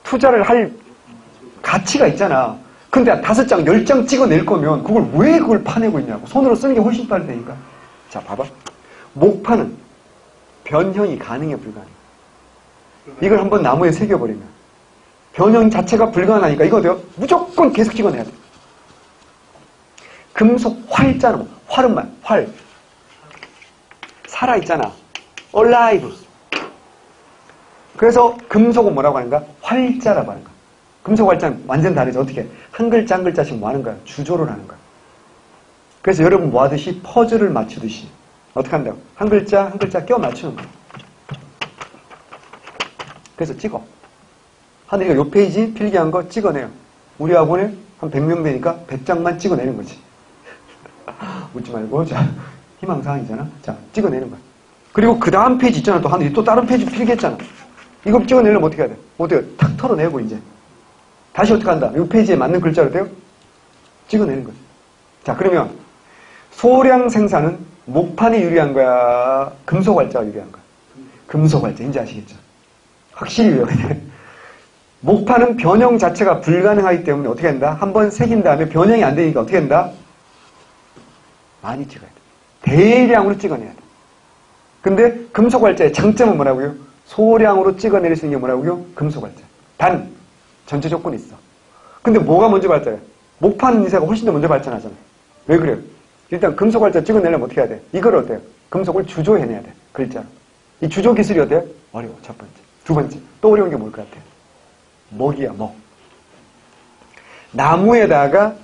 투자를 할 가치가 있잖아. 근데 5장, 10장 찍어낼 거면 그걸 파내고 있냐고. 손으로 쓰는 게 훨씬 빠르다니까. 자, 봐봐. 목판은 변형이 가능해, 불가능해? 이걸 한번 나무에 새겨버리면 변형 자체가 불가능하니까 이거 어때요? 무조건 계속 찍어내야 돼. 금속 활자는 활은 활. 살아있잖아. alive. 그래서 금속은 뭐라고 하는가? 활자라고 하는 거야. 금속 활자는 완전 다르죠. 어떻게? 한 글자 한 글자씩 뭐 하는 거야? 주조를 하는 거야. 그래서 여러분 뭐 하듯이 퍼즐을 맞추듯이 어떻게 한다고? 한 글자 한 글자 껴 맞추는 거야. 그래서 찍어. 하늘이가 요 페이지 필기한 거 찍어내요. 우리 학원에 한 100명 되니까 100장만 찍어내는 거지. 웃지 말고. 자, 희망사항이잖아. 자, 찍어내는 거야. 그리고 그 다음 페이지 있잖아. 또 하늘이 또 다른 페이지 필기했잖아. 이거 찍어내려면 어떻게 해야 돼? 어떻게 탁 털어내고 이제. 다시 어떻게 한다? 이 페이지에 맞는 글자로 돼요? 찍어내는 거지. 자, 그러면 소량 생산은 목판이 유리한 거야? 금속활자가 유리한 거야? 금속활자. 이제 아시겠죠? 확실히 유리해. 목판은 변형 자체가 불가능하기 때문에 어떻게 한다? 한번 새긴 다음에 변형이 안 되니까 어떻게 한다? 많이 찍어야 돼. 대량으로 찍어내야 돼. 근데 금속활자의 장점은 뭐라고요? 소량으로 찍어낼 수 있는 게 뭐라고요? 금속활자. 단, 전제 조건이 있어. 근데 뭐가 먼저 발전해? 목판 인쇄가 훨씬 더 먼저 발전하잖아. 왜 그래요? 일단 금속활자 찍어내려면 어떻게 해야 돼? 이걸 어때요? 금속을 주조해내야 돼. 글자로. 이 주조 기술이 어때요? 어려워. 첫 번째. 두 번째. 또 어려운 게 뭘 것 같아요? 먹이야, 먹. 나무에다가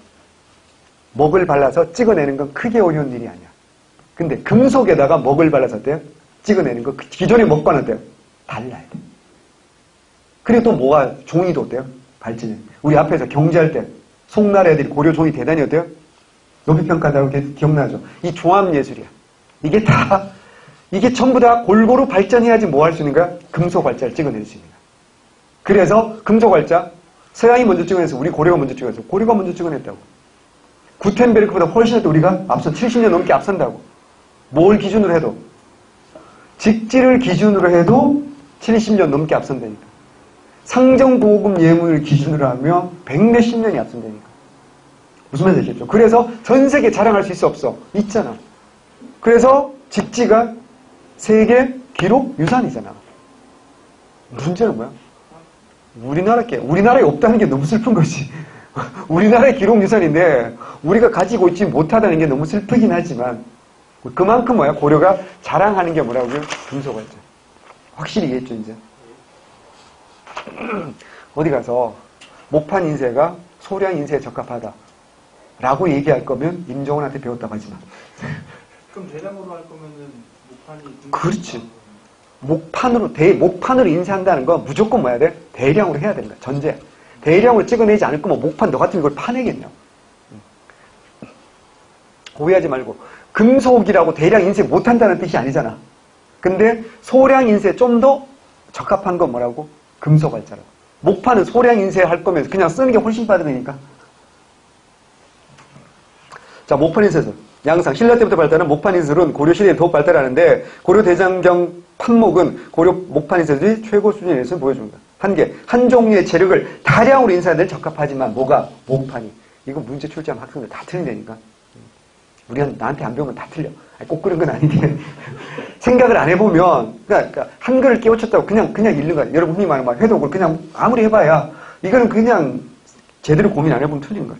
먹을 발라서 찍어내는 건 크게 어려운 일이 아니야. 근데 금속에다가 먹을 발라서 어때요? 찍어내는 거 기존의 먹과는 어때요? 달라야 돼. 그리고 또 뭐가 종이도 어때요? 발전해. 우리 앞에서 경제할 때 송나라 애들이 고려 종이 대단히 어때요? 높이 평가한다고 기억나죠? 이 종합예술이야. 이게 전부 다 골고루 발전해야지 뭐 할 수 있는 거야? 금속활자를 찍어낼 수 있는 거야. 그래서 금속활자 서양이 먼저 찍어내서 우리 고려가 먼저 찍어내서 고려가 먼저 찍어냈다고. 구텐베르크보다 훨씬 더 우리가 앞서 70년 넘게 앞선다고. 뭘 기준으로 해도 직지를 기준으로 해도 70년 넘게 앞선다니까. 상정보금 예문을 기준으로 하면 100몇십 년이 앞선다니까. 무슨 말인지 아시겠죠? 그래서 전 세계 자랑할 수 있어 없어? 있잖아. 그래서 직지가 세계 기록 유산이잖아. 문제는 뭐야? 우리나라에 없다는 게 너무 슬픈 거지. 우리나라의 기록 유산인데 우리가 가지고 있지 못하다는 게 너무 슬프긴 하지만 그만큼 뭐야? 고려가 자랑하는 게 뭐라고요? 금속활자. 확실히 이해했죠, 이제? 어디 가서 목판 인쇄가 소량 인쇄에 적합하다 라고 얘기할 거면 임종원한테 배웠다고 하지 마. 그럼 대량으로 할 거면은 목판이 그렇지. 목판으로 인쇄한다는 건 무조건 뭐야 돼? 대량으로 해야 된다. 전제. 대량으로 찍어내지 않을 거면 목판 너 같은 걸 파내겠냐. 오해하지 말고. 금속이라고 대량 인쇄 못한다는 뜻이 아니잖아. 근데 소량 인쇄 좀 더 적합한 건 뭐라고? 금속활자라고. 목판은 소량 인쇄할 거면 그냥 쓰는 게 훨씬 빠르니까. 자, 목판 인쇄술. 양상. 신라 때부터 발달한 목판 인쇄술은 고려 시대에 더욱 발달하는데 고려 대장경 판목은 고려 목판 인쇄술이 최고 수준의 예술을 보여줍니다. 한계. 한 종류의 재력을 다량으로 인쇄하는 데 적합하지만 뭐가? 목판이. 이거 문제 출제하면 학생들 다 틀린다니까. 우리는 나한테 안 배우면 다 틀려. 꼭 그런 건 아닌데. 생각을 안 해보면, 그러니까 한글을 깨우쳤다고 그냥 읽는 거야. 여러분 흔히 말하는 막 회독을 그냥 아무리 해봐야 이거는 그냥 제대로 고민 안 해보면 틀린 거야.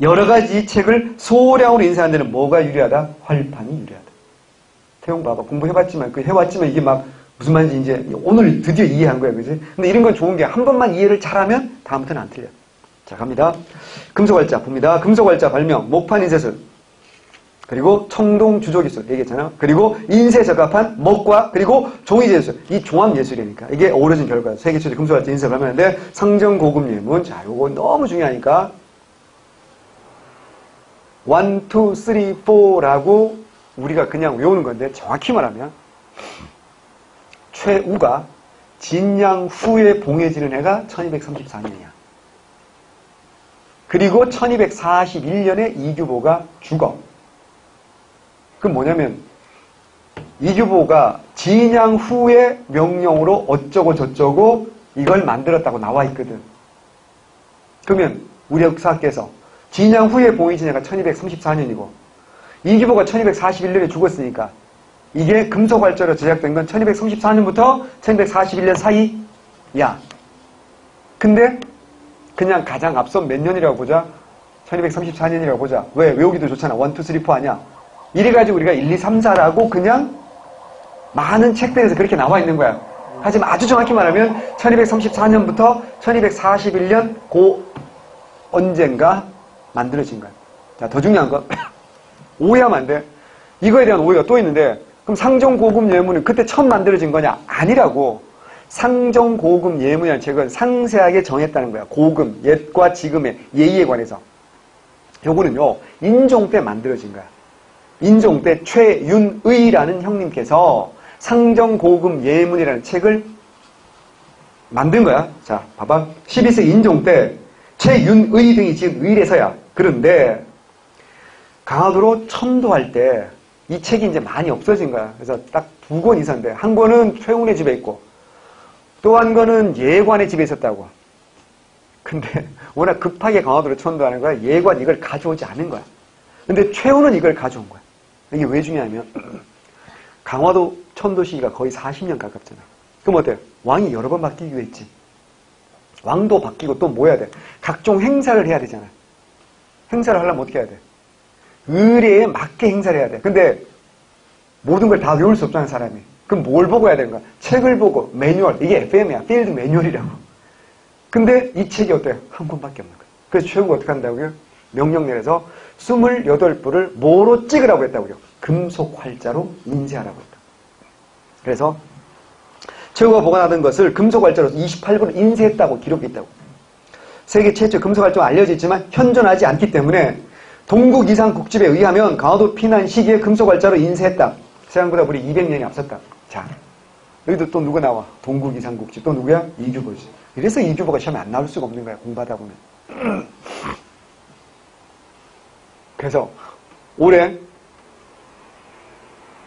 여러 가지 책을 소량으로 인쇄하는 데는 뭐가 유리하다? 활판이 유리하다. 태용 봐봐. 공부해봤지만, 해왔지만 이게 막 무슨 말인지 이제 오늘 드디어 이해한 거야. 그지? 근데 이런 건 좋은 게 한 번만 이해를 잘하면 다음부터는 안 틀려. 자, 갑니다. 금속활자 봅니다. 금속활자 발명, 목판 인쇄술, 그리고 청동 주조기술 얘기했잖아. 그리고 인쇄에 적합한 목과 그리고 종이제술. 이 종합예술이니까 이게 어우러진 결과예요. 세계 최초 금속활자 인쇄 발명하는데 상정고급 예문. 자, 요거 너무 중요하니까 1, 2, 3, 4라고 우리가 그냥 외우는 건데 정확히 말하면 최우가 진양 후에 봉해지는 해가 1234년이야. 그리고 1241년에 이규보가 죽어. 그럼 뭐냐면 이규보가 진양 후에 명령으로 어쩌고 저쩌고 이걸 만들었다고 나와 있거든. 그러면 우리 역사학계에서 진양 후에 봉해진 해가 1234년이고 이규보가 1241년에 죽었으니까 이게 금속활자로 제작된 건 1234년부터 1241년 사이야. 근데 그냥 가장 앞선 몇 년이라고 보자? 1234년이라고 보자. 왜? 외우기도 좋잖아. 1, 2, 3, 4 아니야? 이래가지고 우리가 1, 2, 3, 4라고 그냥 많은 책들에서 그렇게 나와 있는 거야. 하지만 아주 정확히 말하면 1234년부터 1241년 언젠가 만들어진 거야. 자, 더 중요한 건 오해하면 안 돼. 이거에 대한 오해가 또 있는데 그럼 상정고급 예문은 그때 처음 만들어진 거냐? 아니라고. 상정고급 예문이라는 책은 상세하게 정했다는 거야. 고금, 옛과 지금의 예의에 관해서. 요거는요, 인종 때 만들어진 거야. 인종 때 최윤의라는 형님께서 상정고급 예문이라는 책을 만든 거야. 자, 봐봐. 12세 인종 때 최윤의 등이 지은 의례서야. 그런데 강화도로 천도할 때 이 책이 이제 많이 없어진 거야. 그래서 딱 2권 이상인데 한 권은 최웅래 집에 있고 또 한 권은 예관의 집에 있었다고. 근데 워낙 급하게 강화도로 천도하는 거야. 예관 이걸 가져오지 않은 거야. 근데 최우는 이걸 가져온 거야. 이게 왜 중요하냐면 강화도 천도 시기가 거의 40년 가깝잖아. 그럼 어때? 왕이 여러 번 바뀌기도 했지. 왕도 바뀌고 또 뭐 해야 돼? 각종 행사를 해야 되잖아. 행사를 하려면 어떻게 해야 돼? 의례에 맞게 행사를 해야 돼. 근데 모든 걸 다 외울 수 없잖아, 사람이. 그럼 뭘 보고 해야 되는가? 책을 보고, 매뉴얼. 이게 FM이야. 필드 매뉴얼이라고. 근데 이 책이 어때요? 한 권밖에 없는 거야. 그래서 최우가 어떻게 한다고요? 명령 내려서 28부를 뭐로 찍으라고 했다고요? 금속활자로 인쇄하라고 했다. 그래서 최우가 보관하던 것을 금속활자로 28부를 인쇄했다고 기록이 있다고. 세계 최초 금속활자가 알려져 있지만 현존하지 않기 때문에 동국 이상 국집에 의하면 강화도 피난 시기에 금속활자로 인쇄했다. 서양보다 우리 200년이 앞섰다. 자, 여기도 또 누가 나와? 동국 이상 국집. 또 누구야? 이규보지. 이래서 이규보가 시험에 안 나올 수가 없는 거야. 공부하다 보면. 그래서 올해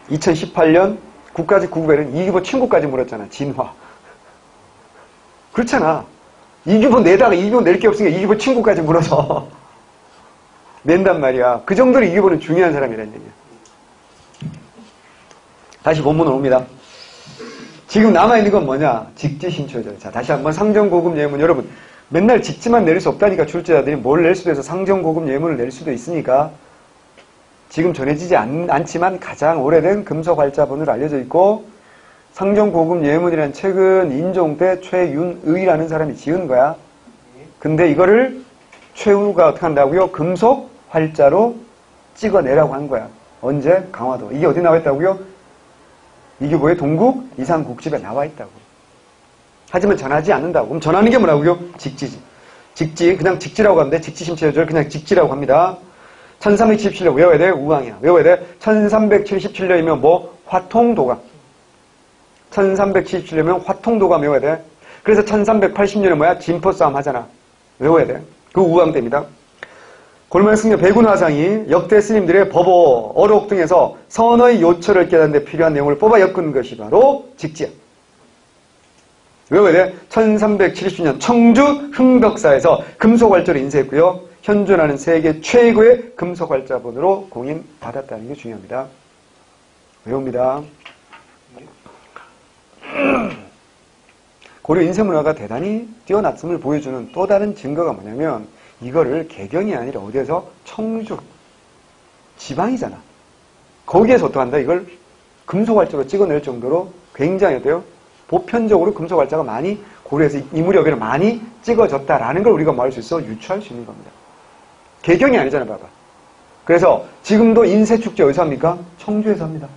2018년 국가직 국어에는 이규보 친구까지 물었잖아. 진화. 그렇잖아. 이규보 내다가 이규보 낼 게 없으니까 이규보 친구까지 물어서 낸단 말이야. 그 정도로 이규보는 중요한 사람이라는 얘기야. 다시 본문으로 옵니다. 지금 남아있는 건 뭐냐? 직지신초절. 자, 다시 한번 상정고급 예문. 여러분, 맨날 직지만 내릴 수 없다니까 출제자들이 뭘 낼 수도 해서 상정고급 예문을 낼 수도 있으니까 지금 전해지지 않지만 가장 오래된 금속활자본으로 알려져 있고 상정고급 예문이라는 책은 인종 때 최윤의라는 사람이 지은 거야. 근데 이거를 최우가 어떻게 한다고요? 금속활자로 찍어내라고 한 거야. 언제? 강화도. 이게 어디 나와 있다고요? 이규보의 동국 이상국집에 나와 있다고. 하지만 전하지 않는다고. 그럼 전하는 게 뭐라고요? 직지지. 직지, 그냥 직지라고 하는데 직지심체조절 그냥 직지라고 합니다. 1377년 외워야 돼? 우왕이야. 외워야 돼? 1377년이면 뭐? 화통도감. 1377년이면 화통도감 외워야 돼. 그래서 1380년에 뭐야? 진포싸움 하잖아. 외워야 돼. 그 우왕 때입니다. 골만 승려 백운화상이 역대 스님들의 법어, 어록 등에서 선의 요처를 깨닫는 데 필요한 내용을 뽑아 엮은 것이 바로 직지야. 외워야 돼? 1370년 청주 흥덕사에서 금속활자를 인쇄했고요. 현존하는 세계 최고의 금속활자본으로 공인받았다는 게 중요합니다. 외웁니다. 고려 인쇄문화가 대단히 뛰어났음을 보여주는 또 다른 증거가 뭐냐면 이거를 개경이 아니라 어디에서? 청주. 지방이잖아. 거기에서 어떡한다? 이걸 금속활자로 찍어낼 정도로 굉장히 어때요? 보편적으로 금속활자가 많이 고려해서 이 무렵에는 많이 찍어졌다라는 걸 우리가 말할 수 있어 유추할 수 있는 겁니다. 개경이 아니잖아, 봐봐. 그래서 지금도 인쇄축제 어디서 합니까? 청주에서 합니다.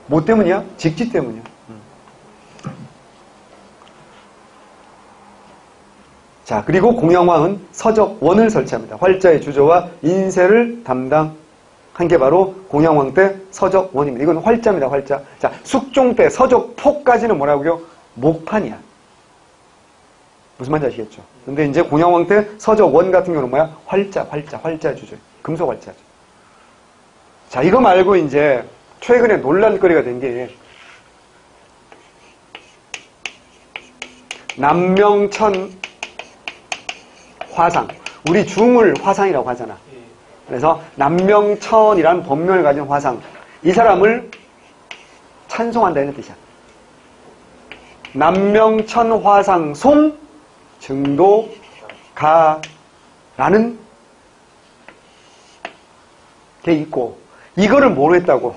뭐 때문이야? 직지 때문이야. 자, 그리고 공양왕은 서적원을 설치합니다. 활자의 주조와 인쇄를 담당한 게 바로 공양왕 때 서적원입니다. 이건 활자입니다, 활자. 자, 숙종 때 서적포까지는 뭐라고요? 목판이야. 무슨 말인지 아시겠죠? 근데 이제 공양왕 때 서적원 같은 경우는 뭐야? 활자 주조. 금속 활자죠. 자, 이거 말고 이제 최근에 논란거리가 된 게 남명천 화상. 우리 중을 화상이라고 하잖아. 그래서 남명천이라는 법명을 가진 화상. 이 사람을 찬송한다는 뜻이야. 남명천 화상 송 증도가라는 게 있고 이거를 뭐로 했다고?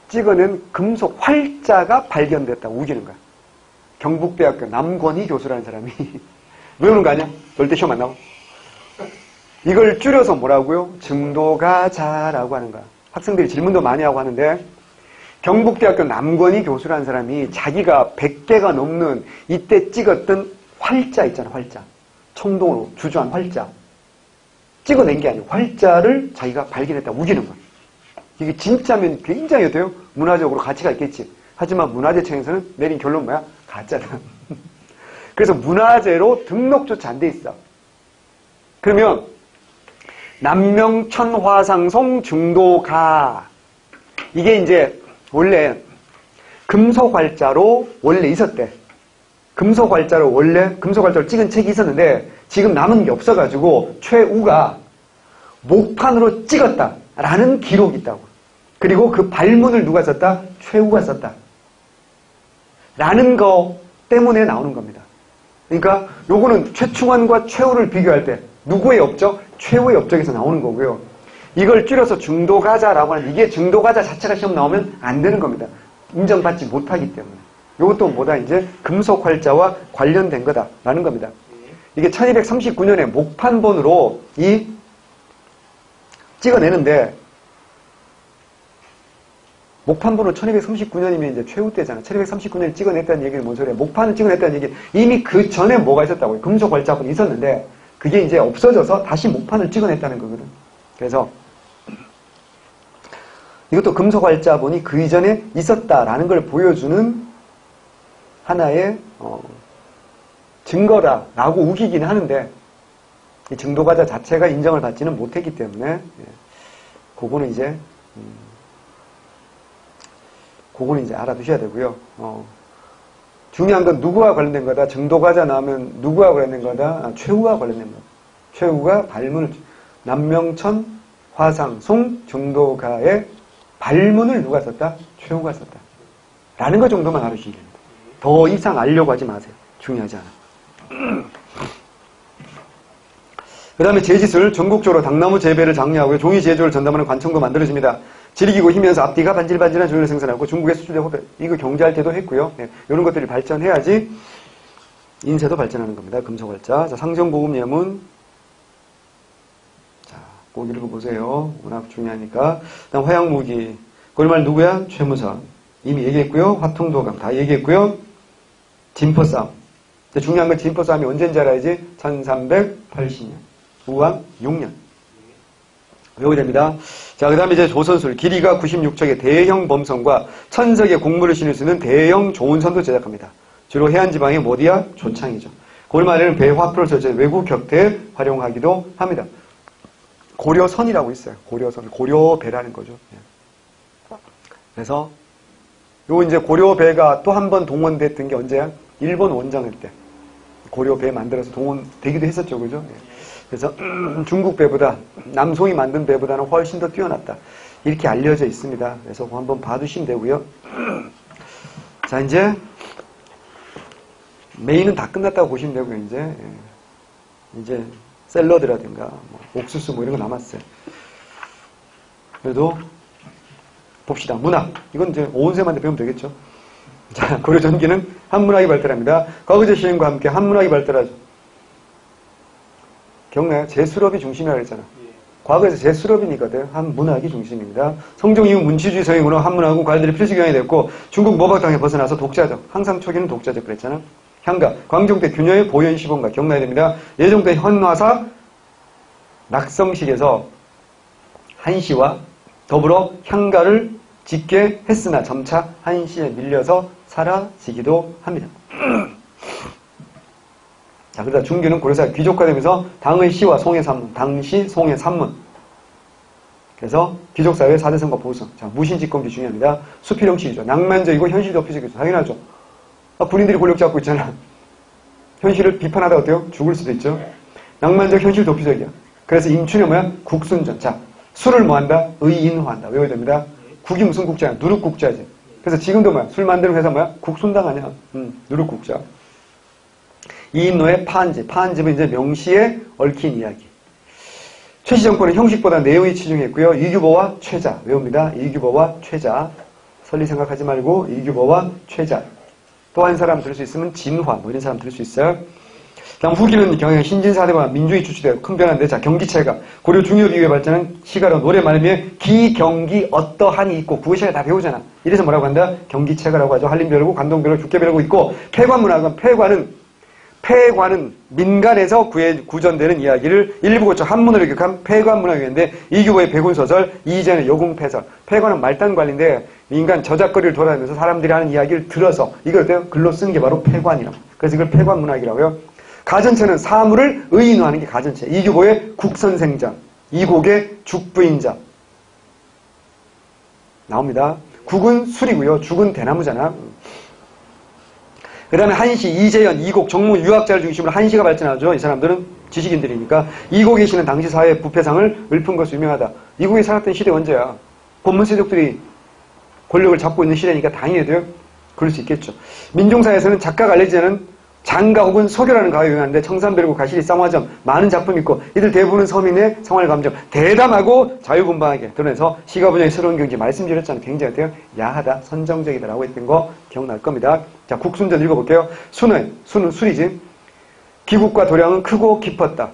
찍어낸 금속 활자가 발견됐다고 우기는 거야. 경북대학교 남권희 교수라는 사람이 외우는 거 아니야? 절대 시험 안 나와. 이걸 줄여서 뭐라고요? 증도가자라고 하는 거야. 학생들이 질문도 많이 하고 하는데 경북대학교 남권희 교수라는 사람이 자기가 100개가 넘는 이때 찍었던 활자 있잖아. 활자. 청동으로 주조한 활자. 찍어낸 게 아니고 활자를 자기가 발견했다 우기는 거야. 이게 진짜면 굉장히 어때요? 문화적으로 가치가 있겠지. 하지만 문화재청에서는 내린 결론 뭐야? 가짜다. 그래서 문화재로 등록조차 안 돼 있어. 그러면 남명천 화상송 중도가 이게 이제 원래 금속활자로 원래 있었대. 금속활자로 원래 금속활자로 찍은 책이 있었는데 지금 남은 게 없어가지고 최우가 목판으로 찍었다라는 기록이 있다고. 그리고 그 발문을 누가 썼다? 최우가 썼다. 라는 거 때문에 나오는 겁니다. 그러니까 요거는 최충원과 최우를 비교할 때 누구의 업적? 최우의 업적에서 나오는 거고요. 이걸 줄여서 중도가자라고 하는 이게 중도가자 자체가 시험 나오면 안 되는 겁니다. 인정받지 못하기 때문에. 이것도 뭐다 이제 금속활자와 관련된 거다라는 겁니다. 이게 1239년에 목판본으로 이 찍어내는데 목판본으로 1239년이면 이제 최후 때잖아. 1239년에 찍어냈다는 얘기는 뭔 소리야? 목판을 찍어냈다는 얘기는 이미 그 전에 뭐가 있었다고요? 금속활자본이 있었는데 그게 이제 없어져서 다시 목판을 찍어냈다는 거거든. 그래서 이것도 금속활자본이 그 이전에 있었다라는 걸 보여주는 하나의 증거라고 우기긴 하는데 이 증도가자 자체가 인정을 받지는 못했기 때문에 그거는 이제 알아두셔야 되고요. 중요한 건 누구와 관련된 거다. 증도가자 나오면 누구와 관련된 거다. 최우와 관련된 거다. 최우가 발문을 남명천 화상 송 증도가의 발문을 누가 썼다? 최우가 썼다. 라는 것 정도만 알아주시면 됩니다. 더 이상 알려고 하지 마세요. 중요하지 않아. 그 다음에 재짓을 전국적으로 당나무 재배를 장려하고 종이 제조를 전담하는 관청도 만들어집니다. 지리기고 힘면서 앞뒤가 반질반질한 종이를 생산하고 중국에 수출된 호배 이거 경제할 때도 했고요. 이런 것들이 발전해야지 인쇄도 발전하는 겁니다. 금속활자. 자, 상정고급 예문. 자, 꼭 읽어보세요. 워낙 중요하니까. 그다음 화양무기. 고려말 누구야? 최무선. 이미 얘기했고요. 화통도감 다 얘기했고요. 진포싸움. 중요한 건 진포싸움이 언제인지 알아야지. 1380년. 우왕 6년. 외우게 됩니다. 자, 그 다음에 이제 조선술. 길이가 96척의 대형 범선과 1000석의 곡물을 실을 수 있는 대형 조은선도 제작합니다. 주로 해안지방의 어디야? 조창이죠. 고려말에는 배, 화포를 설치해 외국 격대에 활용하기도 합니다. 고려선이라고 있어요. 고려선. 고려배라는 거죠. 그래서 요 이제 고려배가 또 한 번 동원됐던 게 언제야? 일본 원정일 때. 고려배 만들어서 동원되기도 했었죠. 그죠? 그래서 중국 배보다 남송이 만든 배보다는 훨씬 더 뛰어났다. 이렇게 알려져 있습니다. 그래서 그거 한번 봐두시면 되고요. 자, 이제 메인은 다 끝났다고 보시면 되고요. 이제 샐러드라든가 뭐 옥수수 뭐 이런 거 남았어요. 그래도 봅시다. 문학. 이건 이제 오은쌤한테 배우면 되겠죠. 자, 고려 전기는 한문학이 발달합니다. 과거제 시행과 함께 한문학이 발달하죠. 기억나요? 제수럽이 중심이라고 그랬잖아. 과거에서 제수럽이니거든. 한문학이 중심입니다. 성종 이후 문치주의 서행으로 한문학은 관리들이 필수 경향이 됐고 중국 모박당에 벗어나서 독자적. 항상 초기는 독자적 그랬잖아. 향가. 광종 때 균여의 보현시본가. 기억나야 됩니다. 예종 때 현화사 낙성식에서 한시와 더불어 향가를 짓게 했으나 점차 한시에 밀려서 사라지기도 합니다. 자, 그러다 중규는 고려사가 귀족화되면서 당의 시와 송의 산문, 당시 송의 산문. 그래서 귀족사회의 4대성과 보성. 자, 무신직권기 중요합니다. 수필형식이죠. 낭만적이고 현실 도피적이죠. 당연하죠. 군인들이 권력 잡고 있잖아. 현실을 비판하다 어때요? 죽을 수도 있죠. 낭만적 현실 도피적이야. 그래서 임춘의 뭐야? 국순전. 자, 술을 뭐한다? 의인화한다. 외워야 됩니다. 국이 무슨 국자야? 누룩국자지. 그래서 지금도 뭐야? 술 만드는 회사 뭐야? 국순당 아니야? 누룩국자. 이인노의 파한집. 파한집은 이제 명시에 얽힌 이야기. 최씨 정권은 형식보다 내용이 치중했고요. 이규보와 최자. 외웁니다. 이규보와 최자. 설리 생각하지 말고 이규보와 최자. 또 한 사람 들을 수 있으면 진화. 뭐 이런 사람 들을 수 있어요. 다음 후기는 경영 신진사대와 민주주의 추치되고 큰 변화인데, 자, 경기체가 고려 중엽 이후에 발전한 시가로 노래 말하면 기경기 어떠한이 있고 구시가 다 배우잖아. 이래서 뭐라고 한다? 경기체가라고 하죠. 한림별고 관동별고 죽계별고 있고, 폐관문학은 폐관은 민간에서 구전되는 이야기를 일부 고쳐 한문으로 기록한 폐관문학인데, 이규보의 백운소설, 이전의 여궁패설. 폐관은 말단관리인데 민간 저작거리를 돌아다니면서 사람들이 하는 이야기를 들어서 이걸 어때요? 글로 쓰는 게 바로 폐관이라고. 그래서 이걸 폐관문학이라고요. 가전체는 사물을 의인화하는 게 가전체. 이규보의 국선생전, 이곡의 죽부인자. 나옵니다. 국은 술이고요. 죽은 대나무잖아. 그 다음에 한시, 이재현, 이곡, 정무, 유학자를 중심으로 한시가 발전하죠. 이 사람들은 지식인들이니까. 이곡의 시는 당시 사회의 부패상을 읊은 것으로 유명하다. 이곡이 살았던 시대 언제야? 권문세족들이 권력을 잡고 있는 시대니까 당연히도요. 그럴 수 있겠죠. 민중사에서는 작가가 알려지지 않은 장가 혹은 소교라는 가가 유명한데, 청산별고, 가시리, 쌍화점 많은 작품이 있고, 이들 대부분은 서민의 생활감정 대담하고 자유분방하게 드러내서 시가 분야의 새로운 경지 말씀드렸잖아요. 굉장히 어때요? 야하다, 선정적이다라고 했던 거 기억날 겁니다. 자, 국순전 읽어볼게요. 수는 술이지. 기국과 도량은 크고 깊었다.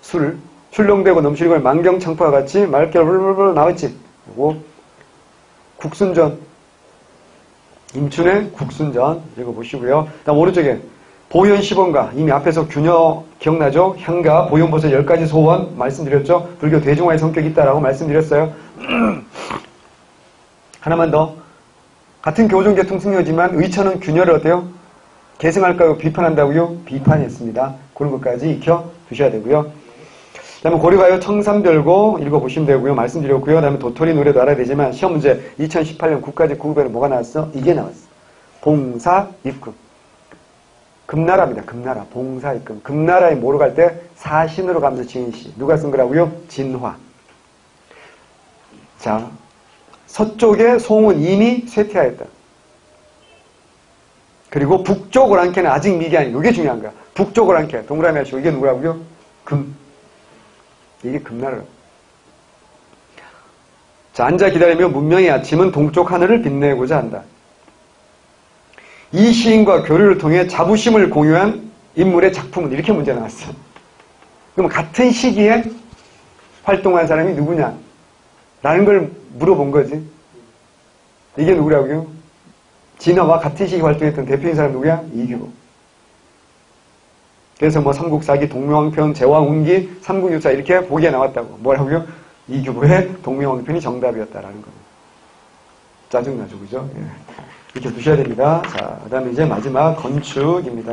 술, 출렁대고 넘치고 만경창포와 같이 맑게 불불불 나왔지. 그리고 국순전. 임춘의 국순전 읽어보시고요. 다음 오른쪽에 보현시본가. 이미 앞에서 균여 기억나죠? 향가, 보현보살 10가지 소원 말씀드렸죠? 불교 대중화의 성격이 있다라고 말씀드렸어요. 하나만 더. 같은 교종계통 승려지만 의처는 균여를 어때요? 계승할까요? 비판한다고요? 비판했습니다. 그런 것까지 익혀 두셔야 되고요. 그 다음에 고려가요 청산별고 읽어보시면 되고요. 말씀드렸고요. 그 다음에 도토리 노래도 알아야 되지만 시험 문제 2018년 국가직 국어배는 뭐가 나왔어? 이게 나왔어. 봉사입금. 금나라입니다. 금나라. 봉사입금. 금나라에 뭐로 갈 때? 사신으로 가면서 지은 시. 누가 쓴 거라고요? 진화. 자, 서쪽에 송은 이미 쇠퇴하였다. 그리고 북쪽 오랑캐는 아직 미개하니. 이게 중요한 거야. 북쪽 오랑캐. 동그라미 하시고 이게 누구라고요? 금. 이게 금나라라고. 자, 앉아 기다리며 문명의 아침은 동쪽 하늘을 빛내고자 한다. 이 시인과 교류를 통해 자부심을 공유한 인물의 작품은 이렇게 문제 나왔어. 그럼 같은 시기에 활동한 사람이 누구냐? 라는 걸 물어본 거지. 이게 누구라고요? 진화와 같은 시기 활동했던 대표인 사람 누구야? 이규보. 그래서 뭐 삼국사기, 동명왕편, 제왕운기, 삼국유사 이렇게 보기에 나왔다고. 뭐라고요? 이규보의 동명왕편이 정답이었다라는 겁니다. 짜증나죠, 그죠? 예. 이렇게 두셔야 됩니다. 자, 그 다음에 이제 마지막 건축입니다.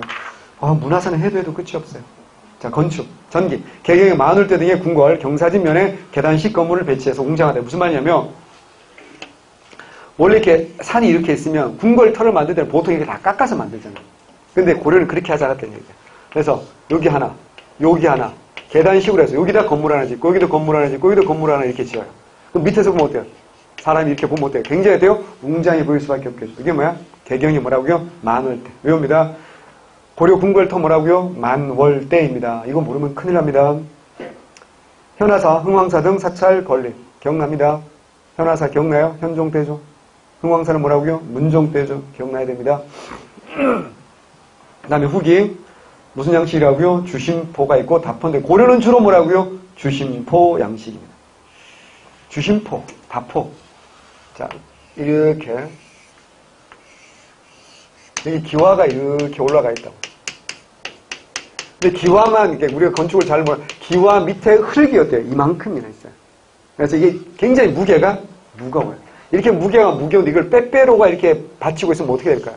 문화사는 해도 끝이 없어요. 자, 건축, 전기, 개경의 마늘대 등의 궁궐, 경사진면에 계단식 건물을 배치해서 웅장하다. 무슨 말이냐면, 원래 이렇게 산이 이렇게 있으면 궁궐 털을 만들 때는 보통 이렇게 다 깎아서 만들잖아요. 근데 고려는 그렇게 하지 않았다는 얘기예요. 그래서 여기 하나, 여기 하나, 계단식으로 해서 여기다 건물 하나 짓고, 여기도 건물 하나 짓고, 여기도 건물 하나 이렇게 지어요. 그럼 밑에서 보면 어때요? 사람이 이렇게 보면 어때요? 굉장히 어때요? 웅장해 보일 수밖에 없겠죠. 이게 뭐야? 개경이 뭐라고요? 만월대. 외웁니다. 고려 궁궐터 뭐라고요? 만월대입니다. 이거 모르면 큰일 납니다. 현하사, 흥왕사 등 사찰 건립. 기억납니다. 현하사 기억나요? 현종대죠. 흥왕사는 뭐라고요? 문종대죠. 기억나야 됩니다. 그 다음에 후기. 무슨 양식이라고요? 주심포가 있고 다포인데 고려는 주로 뭐라고요? 주심포 양식입니다. 주심포, 다포. 자, 이렇게 여기 기와가 이렇게 올라가 있다고. 근데 기와만 이렇게 우리가 건축을 잘 보면 기와 밑에 흙이 어때요? 이만큼이나 있어요. 그래서 이게 굉장히 무게가 무거워요. 이렇게 무게가 무거운데 이걸 빼빼로가 이렇게 받치고 있으면 어떻게 될까요?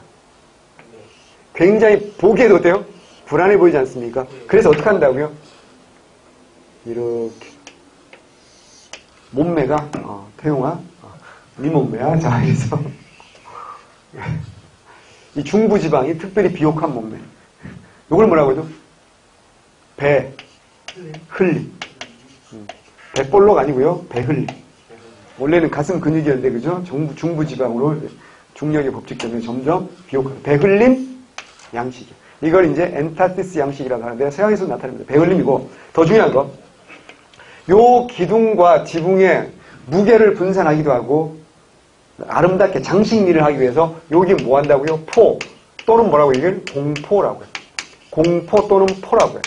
굉장히 보기에도 어때요? 불안해 보이지 않습니까? 그래서 어떻게 한다고요? 이렇게 몸매가 태용아 네 몸매야. 자, 그래서 이 중부지방이 특별히 비옥한 몸매. 이걸 뭐라고 하죠? 배흘림. 배볼록 아니고요. 배흘림. 원래는 가슴 근육이었는데 그죠? 중부지방으로 중력의 법칙 때문에 점점 비옥한 배흘림 양식이에요. 이걸 이제 엔타티스 양식이라고 하는데 서양에서 나타납니다. 배흘림이고 더 중요한 거 요 기둥과 지붕의 무게를 분산하기도 하고 아름답게 장식미를 하기 위해서 여기 뭐 한다고요? 포 또는 뭐라고 이걸 공포라고 해요. 공포 또는 포라고 해요.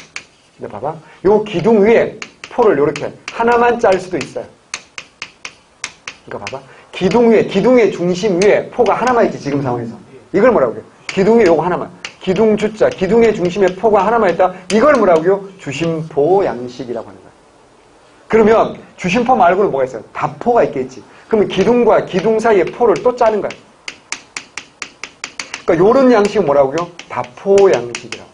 근데 봐봐. 요 기둥 위에 포를 이렇게 하나만 짤 수도 있어요. 그러니까 봐봐. 기둥의 중심 위에 포가 하나만 있지 지금 상황에서. 이걸 뭐라고 해요? 기둥 위에 요거 하나만. 기둥 주자, 기둥의 중심에 포가 하나만 있다. 이걸 뭐라고요? 주심포 양식이라고 하는 거예요. 그러면 주심포 말고는 뭐가 있어요? 다포가 있겠지. 그러면 기둥과 기둥 사이에 포를 또 짜는 거야. 그러니까 요런 양식은 뭐라고요? 다포 양식이라고.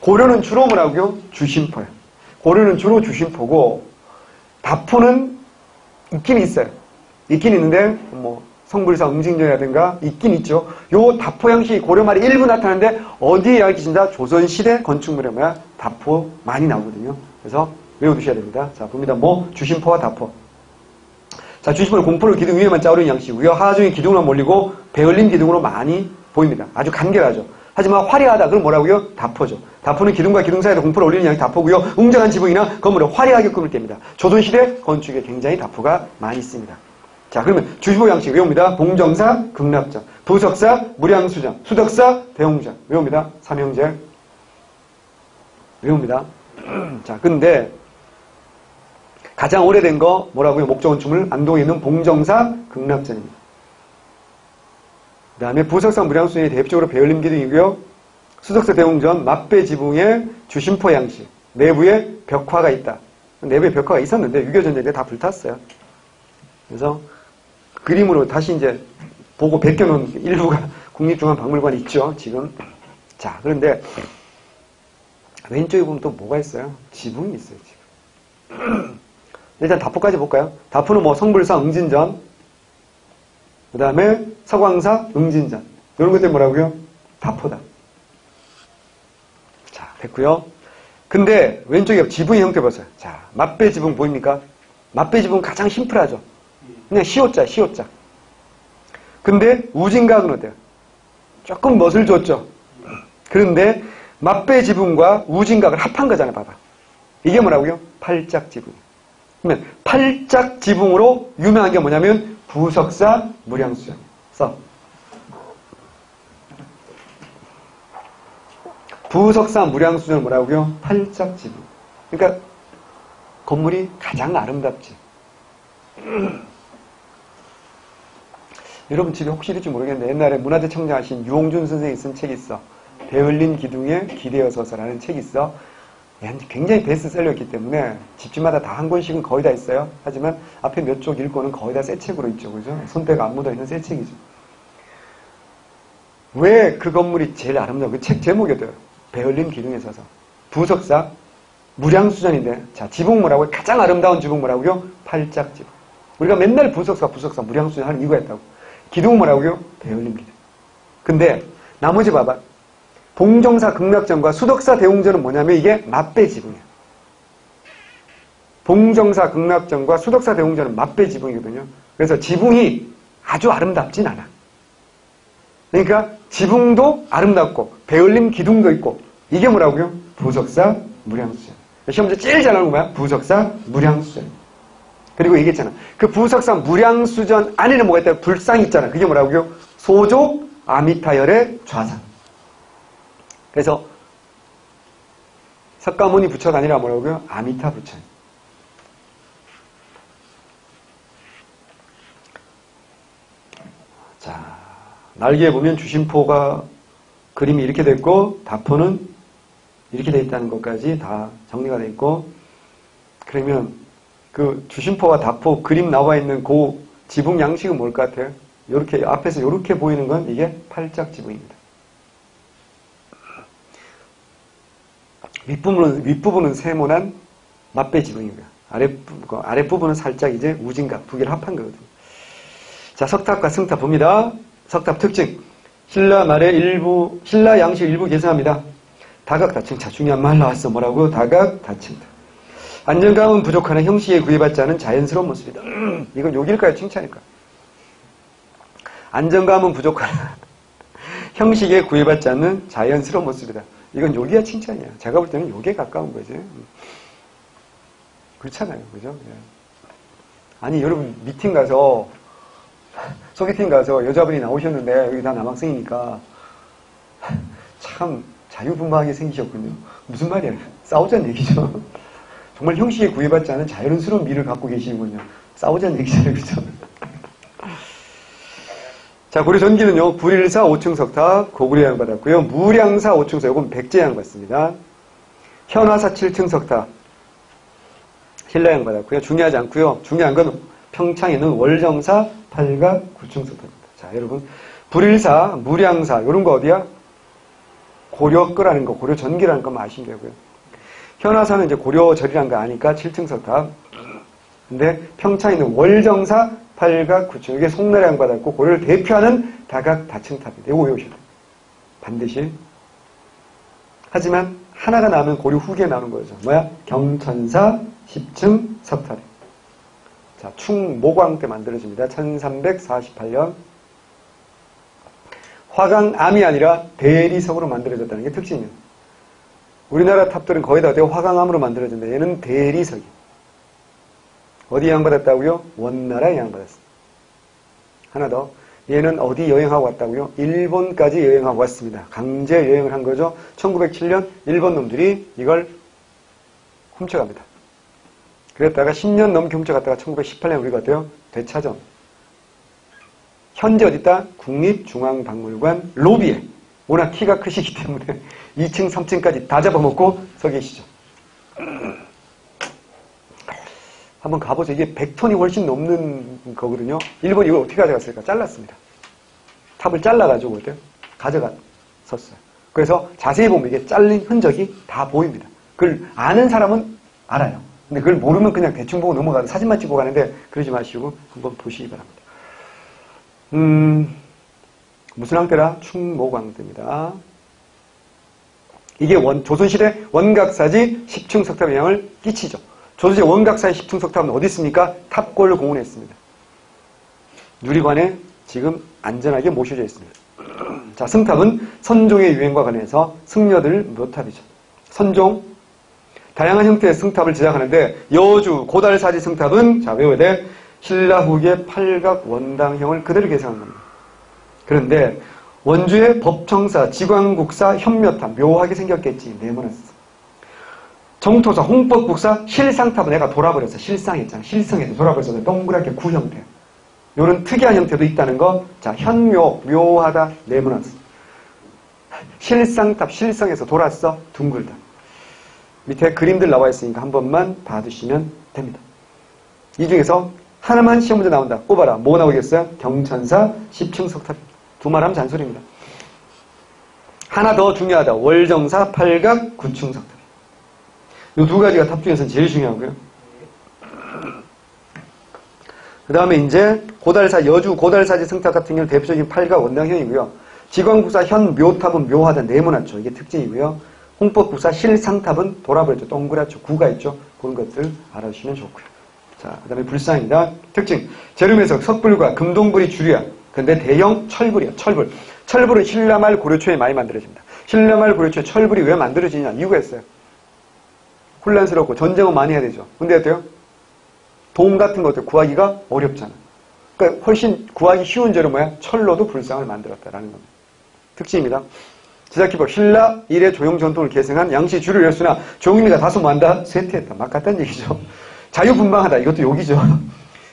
고려는 주로 뭐라고요? 주심포예요. 고려는 주로 주심포고 다포는 있긴 있어요. 있긴 있는데 뭐 성불사 응징전이라든가 있긴 있죠. 요 다포 양식이 고려 말에 일부 나타나는데 어디에 이야기진다? 조선시대 건축물에 뭐야? 다포 많이 나오거든요. 그래서 외워두셔야 됩니다. 자, 봅니다. 뭐? 주심포와 다포. 자, 주심포는 공포를 기둥 위에만 짜오르는 양식이고요. 하중이 기둥으로 몰리고 배흘림 기둥으로 많이 보입니다. 아주 간결하죠. 하지만 화려하다. 그럼 뭐라고요? 다포죠. 다포는 기둥과 기둥 사이에 공포를 올리는 양이 다포고요. 웅장한 지붕이나 건물을 화려하게 꾸밀 때입니다. 조선시대 건축에 굉장히 다포가 많이 있습니다. 자, 그러면 주심포 양식 외웁니다. 봉정사, 극납장, 부석사, 무량수장, 수덕사, 대홍장 외웁니다. 삼형제 외웁니다. 자, 근데 가장 오래된 거 뭐라고요? 목조건축물 안동에 있는 봉정사, 극납전입니다. 그 다음에 부석사, 무량수장이 대표적으로 배열림 기둥이고요. 수석사, 대홍전, 맞배 지붕에 주심포 양식, 내부에 벽화가 있다. 내부에 벽화가 있었는데 6.25 전쟁 때 다 불탔어요. 그래서 그림으로 다시 이제 보고 베껴놓은 일부가 국립중앙박물관에 있죠, 지금. 자, 그런데 왼쪽에 보면 또 뭐가 있어요? 지붕이 있어요, 지금. 일단 다포까지 볼까요? 다포는 뭐 성불사, 응진전, 그 다음에 서광사, 응진전. 이런 것들 뭐라고요? 다포다. 자, 됐고요. 근데 왼쪽에 지붕의 형태 보세요. 자, 맞배 지붕 보입니까? 맞배 지붕 가장 심플하죠. 그냥 시옷자, 시옷자. 근데 우진각은 어때요? 조금 멋을 줬죠. 그런데 맞배 지붕과 우진각을 합한 거잖아요. 봐봐. 이게 뭐라고요? 팔짝 지붕. 그러면 팔짝 지붕으로 유명한 게 뭐냐면 부석사, 무량수장. 써. 부석사, 무량수장은 뭐라고요? 팔짝 지붕. 그러니까 건물이 가장 아름답지. 여러분 집에 혹시 있을지 모르겠는데 옛날에 문화재 청장하신 유홍준 선생이 쓴 책이 있어. 베를린 기둥에 기대어 서서라는 책이 있어. 굉장히 베스트셀러였기 때문에 집집마다 다 한 권씩은 거의 다 있어요. 하지만 앞에 몇 쪽 읽고는 거의 다 새 책으로 있죠. 그죠? 손때가 안 묻어있는 새 책이죠. 왜 그 건물이 제일 아름다워? 그 책 제목이었대요. 베를린 기둥에 서서. 부석사, 무량수전인데, 자, 지붕물하고 가장 아름다운 지붕물하고요, 팔짝지붕. 우리가 맨날 부석사, 무량수전 하는 이유가 있다고. 기둥물하고요, 베를린 기둥. 근데, 나머지 봐봐. 봉정사 극락전과 수덕사 대웅전은 뭐냐면 이게 맞배 지붕이야. 봉정사 극락전과 수덕사 대웅전은 맞배 지붕이거든요. 그래서 지붕이 아주 아름답진 않아. 그러니까 지붕도 아름답고 베을림 기둥도 있고 이게 뭐라고요? 부석사 무량수전. 시험 문제 제일 잘 나오는 거 뭐야? 부석사 무량수전. 그리고 얘기했잖아. 그 부석사 무량수전 안에는 뭐가 있다? 불상이 있잖아. 그게 뭐라고요? 소조 아미타열의 좌상. 그래서 석가모니 부처가 아니라 뭐라고요? 아미타 부처. 자, 날개에 보면 주심포가 그림이 이렇게 됐고 다포는 이렇게 돼 있다는 것까지 다 정리가 돼 있고, 그러면 그 주심포와 다포 그림 나와 있는 그 지붕 양식은 뭘 것 같아요? 이렇게 앞에서 이렇게 보이는 건 이게 팔짝 지붕입니다. 윗부분은 세모난 맞배 지붕입니다. 아랫부분은 살짝 이제 우진각, 두 개를 합한 거거든요. 자, 석탑과 승탑 봅니다. 석탑 특징. 신라 양식 일부 계승합니다. 다각다층. 자, 중요한 말 나왔어. 뭐라고? 다각다층. 안정감은 부족하나 형식에 구애받지 않은 자연스러운 모습이다. 이건 욕일까요? 칭찬일까요? 안정감은 부족하나 형식에 구애받지 않는 자연스러운 모습이다. 이건 욕이야 칭찬이야. 제가 볼 때는 욕에 가까운 거지. 그렇잖아요. 그죠? 예. 아니 여러분 미팅 가서 소개팅 가서 여자분이 나오셨는데 여기 다 남학생이니까 참 자유분방하게 생기셨군요. 무슨 말이야? 싸우자는 얘기죠. 정말 형식에 구애받지 않은 자연스러운 미를 갖고 계시는군요. 싸우자는 얘기잖아요. 그죠? 자, 고려 전기는요, 불일사 5층 석탑, 고구려 양 받았고요. 무량사 5층 석탑, 이건 백제 양 받습니다. 현화사 7층 석탑, 신라 양 받았고요. 중요하지 않고요. 중요한 건 평창에 있는 월정사 8가 9층 석탑입니다. 자, 여러분, 불일사, 무량사, 이런 거 어디야? 고려 거라는 거, 고려 전기라는 것만 아시면 되고요. 현화사는 이제 고려절이라는 거 아니까 7층 석탑. 근데 평창에 있는 월정사 8각 9층. 이게 송나라양 받았고, 고려를 대표하는 다각 다층탑입니다. 이거 외우셔야 돼요. 반드시. 하지만 하나가 나오면 고려 후기에 나오는 거죠. 뭐야? 경천사 10층 석탑. 자, 충모광 때 만들어집니다. 1348년. 화강암이 아니라 대리석으로 만들어졌다는 게 특징이에요. 우리나라 탑들은 거의 다 화강암으로 만들어진다. 얘는 대리석이. 어디 양받았다고요? 원나라에 양받았습니다. 하나 더. 얘는 어디 여행하고 왔다고요? 일본까지 여행하고 왔습니다. 강제 여행을 한 거죠. 1907년 일본 놈들이 이걸 훔쳐갑니다. 그랬다가 10년 넘게 훔쳐갔다가 1918년 우리가 어때요? 되찾아. 현재 어디다? 국립중앙박물관 로비에. 워낙 키가 크시기 때문에 2층, 3층까지 다 잡아먹고 서 계시죠. 한번 가보죠. 이게 100톤이 훨씬 넘는 거거든요. 일본이 이걸 어떻게 가져갔을까? 잘랐습니다. 탑을 잘라가지고 어때요? 가져갔었어요. 그래서 자세히 보면 이게 잘린 흔적이 다 보입니다. 그걸 아는 사람은 알아요. 근데 그걸 모르면 그냥 대충 보고 넘어가서 사진만 찍고 가는데 그러지 마시고 한번 보시기 바랍니다. 무슨 왕때라? 충모광대입니다. 이게 조선시대 원각사지 10층 석탑의 영향을 끼치죠. 조선시대 원각사의 10층 석탑은 어디 있습니까? 탑골 공원에 있습니다. 누리관에 지금 안전하게 모셔져 있습니다. 자, 승탑은 선종의 유행과 관해서 승려들 묘탑이죠. 선종, 다양한 형태의 승탑을 제작하는데 여주 고달사지 승탑은 자 외워야 돼. 신라 후기의 팔각 원당형을 그대로 계승한 겁니다. 그런데 원주의 법청사, 지광국사, 현묘탑 묘하게 생겼겠지. 네모났어. 정토사, 홍법국사, 실상탑은 애가 돌아버렸어. 실상했잖아. 실성에서 돌아버렸어. 동그랗게 구 형태. 요런 특이한 형태도 있다는 거. 자, 현묘, 묘하다, 네모났어. 실상탑, 실성에서 돌았어. 둥글다. 밑에 그림들 나와 있으니까 한 번만 봐두시면 됩니다. 이 중에서 하나만 시험 문제 나온다. 꼽아라. 뭐 나오겠어요? 경천사, 10층 석탑. 두 말하면 잔소리입니다. 하나 더 중요하다. 월정사, 팔각, 9층 석탑. 이 두 가지가 탑 중에서는 제일 중요하고요. 그 다음에 이제 고달사, 여주 고달사지 승탑 같은 경우는 대표적인 팔각 원당형이고요. 지광국사 현 묘탑은 묘하다 네모났죠. 이게 특징이고요. 홍법국사 실상탑은 돌아버렸죠. 동그랗죠. 구가 있죠. 그런 것들 알아주시면 좋고요. 자, 그 다음에 불상입니다. 특징. 제름에서 석불과 금동불이 주류야. 근데 대형 철불이야. 철불. 철불은 신라말 고려초에 많이 만들어집니다. 신라말 고려초에 철불이 왜 만들어지냐? 이유가 있어요. 혼란스럽고 전쟁은 많이 해야 되죠. 근데 어때요? 돔 같은 것들 구하기가 어렵잖아. 그러니까 훨씬 구하기 쉬운 재료 뭐야? 철로도 불상을 만들었다라는 겁니다. 특징입니다. 제작기법 신라 일의 조용 전통을 계승한 양시 주를 열수나 종인미가 다소 뭐한다? 쇠퇴했다. 막 같다는 얘기죠. 자유분방하다. 이것도 욕이죠.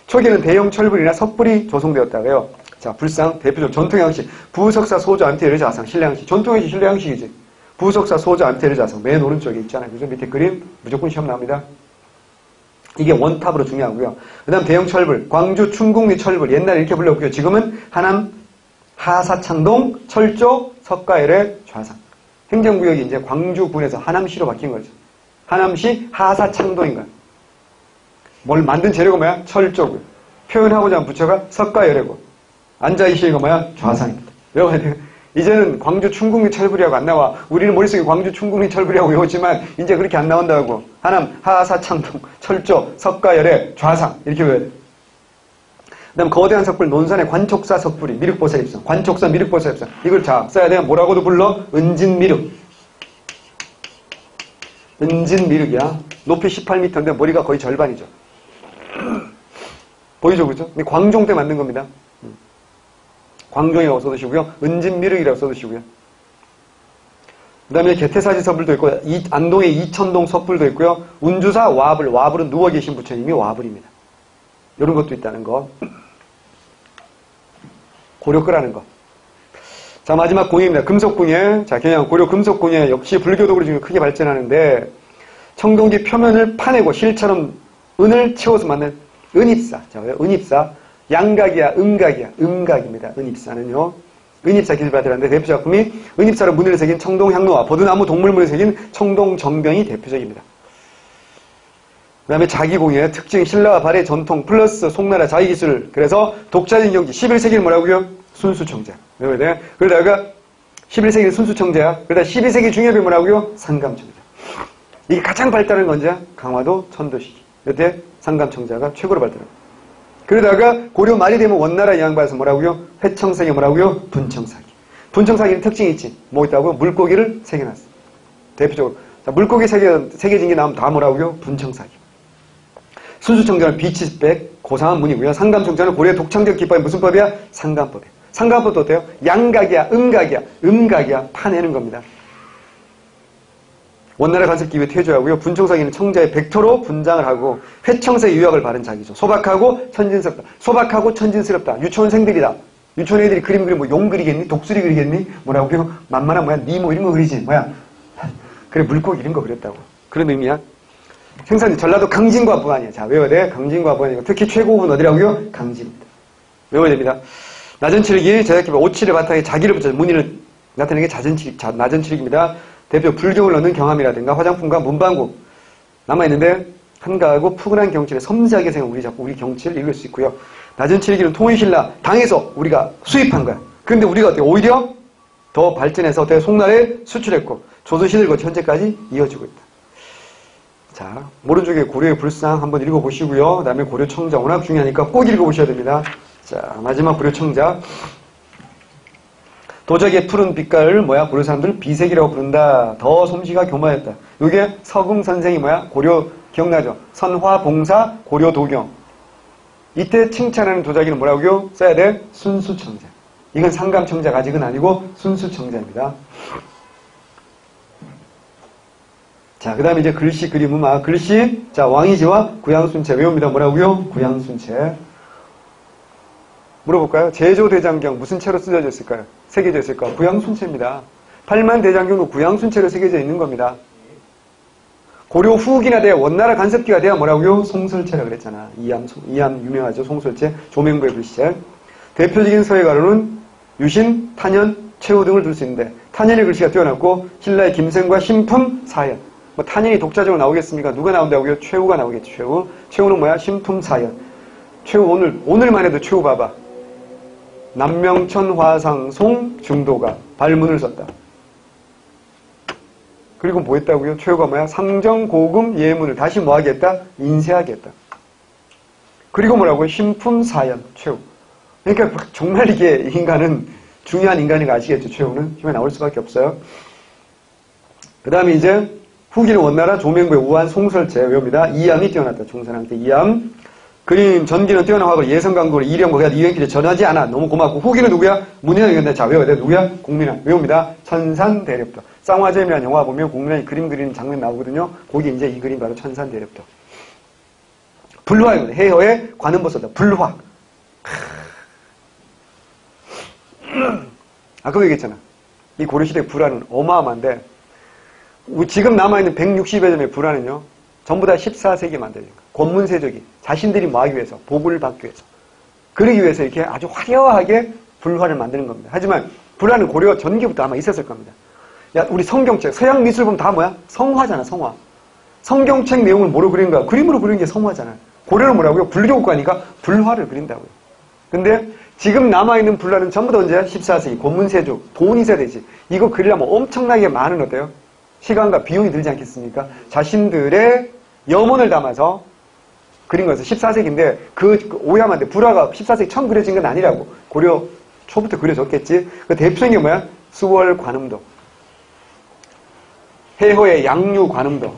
초기에는 대형 철불이나 석불이 조성되었다고요. 자, 불상 대표적 전통 양식 부석사 소조 안테르 자상 신라 양식. 전통 양식 신라 양식이지. 부석사 소조 안테르 자상 맨 오른쪽에 있잖아요. 그죠? 밑에 그림 무조건 시험 나옵니다. 이게 원탑으로 중요하고요. 그 다음 대형 철불, 광주 충국리 철불, 옛날에 이렇게 불렀고요. 지금은 하남 하사창동 철조 석가열의 좌상. 행정구역이 이제 광주군에서 하남시로 바뀐 거죠. 하남시 하사창동인 거야. 뭘 만든 재료가 뭐야? 철조고요. 표현하고자 하는 부처가 석가열애고 앉아있으니까 뭐야? 좌상입니다. 외워야 돼요. 이제는 광주 충국리 철불이라고 안 나와. 우리는 머릿속에 광주 충국리 철불이라고 외우지만 이제 그렇게 안 나온다고. 하남 하사창동 철조 석가열애 좌상 이렇게 외워야 돼요. 그 다음 거대한 석불 논산의 관촉사 석불이 미륵보살입상. 관촉사 미륵보살입상. 이걸 자 써야 돼요. 뭐라고도 불러? 은진미륵. 은진미륵이야. 높이 18m인데 머리가 거의 절반이죠. 보이죠? 그죠? 근데 광종 때 만든 겁니다. 광종이라고 써두시고요. 은진미륵이라고 써두시고요. 그 다음에 개태사지 석불도 있고 안동에 이천동 석불도 있고요. 운주사 와불. 와불은 누워 계신 부처님이 와불입니다. 이런 것도 있다는 거. 고려거라는 거. 자, 마지막 공예입니다. 금속공예. 자, 그냥 고려 금속공예 역시 불교도구로 지금 크게 발전하는데 청동기 표면을 파내고 실처럼 은을 채워서 만든 은입사. 자, 왜 은입사? 양각이야, 음각이야. 음각입니다. 은입사는요. 은입사 기술받으라는데 대표 작품이 은입사로 문을 새긴 청동향로와 버드나무 동물문을 새긴 청동정병이 대표적입니다. 그 다음에 자기공예, 특징, 신라와 발해 전통, 플러스 송나라 자기기술. 그래서 독자적인 경지, 11세기는 뭐라고요? 순수청자. 외워야 돼. 그러다가 11세기는 순수청자야. 그러다 12세기 중엽이 뭐라고요? 상감청자. 이게 가장 발달한 건지 강화도 천도시기. 이때 상감청자가 최고로 발달합니다. 그러다가 고려 말이 되면 원나라 영향받아서 뭐라고요? 회청사기 뭐라고요? 분청사기. 분청사기는 특징이 있지. 뭐 있다고요? 물고기를 새겨놨어. 대표적으로. 자, 물고기 새겨진 게 나오면 다 뭐라고요? 분청사기. 순수청자는 비치백, 고상한 문이고요. 상감청자는 고려의 독창적 기법이 무슨 법이야? 상감법이야. 상감법도 어때요? 양각이야, 음각이야. 음각이야. 파내는 겁니다. 원나라 간섭기에 퇴조하고요. 분청사기는 청자의 백토로 분장을 하고 회청사의 유약을 바른 자기죠. 소박하고 천진스럽다. 소박하고 천진스럽다. 유치원생들이다. 유치원 애들이 그림 그리면 뭐 용 그리겠니? 독수리 그리겠니? 뭐라고요? 만만한 뭐야? 니모 이런 거 그리지. 뭐야? 그래 물고기 이런 거 그렸다고. 그런 의미야. 생산이 전라도 강진과 부안이야. 자, 외워야 돼. 강진과 부안이고 특히 최고급은 어디라고요? 강진입니다. 외워야 됩니다. 나전칠기, 제작기법 5칠의 바탕에 자기를 붙여 무늬를 나타내는 게 나전칠기입니다. 대표 불경을 넣는 경함이라든가 화장품과 문방구 남아있는데 한가하고 푸근한 경치를 섬세하게 생각하면 우리 경치를 읽을 수 있고요. 나전칠기는 통일신라 당에서 우리가 수입한 거야. 그런데 우리가 어때요? 오히려 더 발전해서 어때요? 송나라에 수출했고 조선시대를 거쳐 현재까지 이어지고 있다. 자, 모른 쪽에 고려의 불상 한번 읽어보시고요. 그 다음에 고려청자 워낙 중요하니까 꼭 읽어보셔야 됩니다. 자, 마지막 고려청자. 도적의 푸른 빛깔을 뭐야? 고려 사람들 비색이라고 부른다. 더 솜씨가 교만했다. 이게 서궁 선생이 뭐야? 고려 기억나죠? 선화봉사 고려도경. 이때 칭찬하는 도자기는 뭐라고요? 써야 돼? 순수청자. 이건 상감청자가 아직은 아니고 순수청자입니다. 자, 그 다음에 이제 글씨, 그림, 음악. 글씨, 자, 왕이지와 구양순체 외웁니다. 뭐라고요? 구양순체. 물어볼까요? 제조대장경 무슨 채로 쓰여져 있을까요? 새겨져 있을까? 구양순체입니다. 팔만대장경도 구양순체로 새겨져 있는 겁니다. 고려 후기나 돼야 원나라 간섭기가 돼야 뭐라고요? 송설체라 그랬잖아. 이암 유명하죠. 송설체, 조맹부의 글씨체. 대표적인 서예가로는 유신, 탄현, 최후 등을 둘 수 있는데 탄현의 글씨가 뛰어났고 신라의 김생과 신품, 사현. 뭐 탄현이 독자적으로 나오겠습니까? 누가 나온다고요? 최후가 나오겠죠. 최후. 최후는 뭐야? 신품, 사현. 최후 오늘만 해도 최후 봐봐. 남명천, 화상, 송, 중도가 발문을 썼다. 그리고 뭐 했다고요? 최후가 뭐야? 상정, 고금, 예문을 다시 뭐 하겠다? 인쇄하겠다. 그리고 뭐라고요? 신품, 사현, 최후. 그러니까 정말 이게 인간은 중요한 인간인 거 아시겠죠? 최후는 힘에 나올 수밖에 없어요. 그 다음에 이제 후기는 원나라 조맹부의 우한 송설체 외웁니다. 이암이 뛰어났다. 중산한테 이암. 그림 전기는 뛰어난 화학을 예성강국을 이령과 그가 이wen길에 전하지 않아. 너무 고맙고 후기는 누구야? 문희왕 이건데 자 외워야 돼. 누구야? 공민왕 외웁니다. 천산대렵도. 쌍화점이라는 영화 보면 공민왕이 그림 그리는 장면 나오거든요. 거기 이제 이 그림 바로 천산대렵도. 불화입니다. 해허의 관음보소다. 불화. 아까 얘기했잖아. 이 고려시대 불화는 어마어마한데 지금 남아있는 160여 점의 불화는요. 전부 다 14세기에 만들어진 거예요. 권문세족이 자신들이 뭐 하기 위해서 복을 받기 위해서 그러기 위해서 이렇게 아주 화려하게 불화를 만드는 겁니다. 하지만 불화는 고려 전기부터 아마 있었을 겁니다. 야, 우리 성경책 서양 미술 보면 다 뭐야? 성화잖아. 성화. 성경책 내용을 뭐로 그리는 거야? 그림으로 그리는 게 성화잖아. 고려는 뭐라고요? 불교국가니까 불화를 그린다고요. 근데 지금 남아있는 불화는 전부 다 언제야? 14세기 권문세족 돈이 있어야 되지. 이거 그리려면 엄청나게 많은 어때요? 시간과 비용이 들지 않겠습니까? 자신들의 염원을 담아서 그린 거에서 14세기인데 그 오해하면 안 돼. 불화가 14세기 처음 그려진 건 아니라고. 고려 초부터 그려졌겠지. 그 대표적인 게 뭐야? 수월 관음도. 해호의 양유 관음도.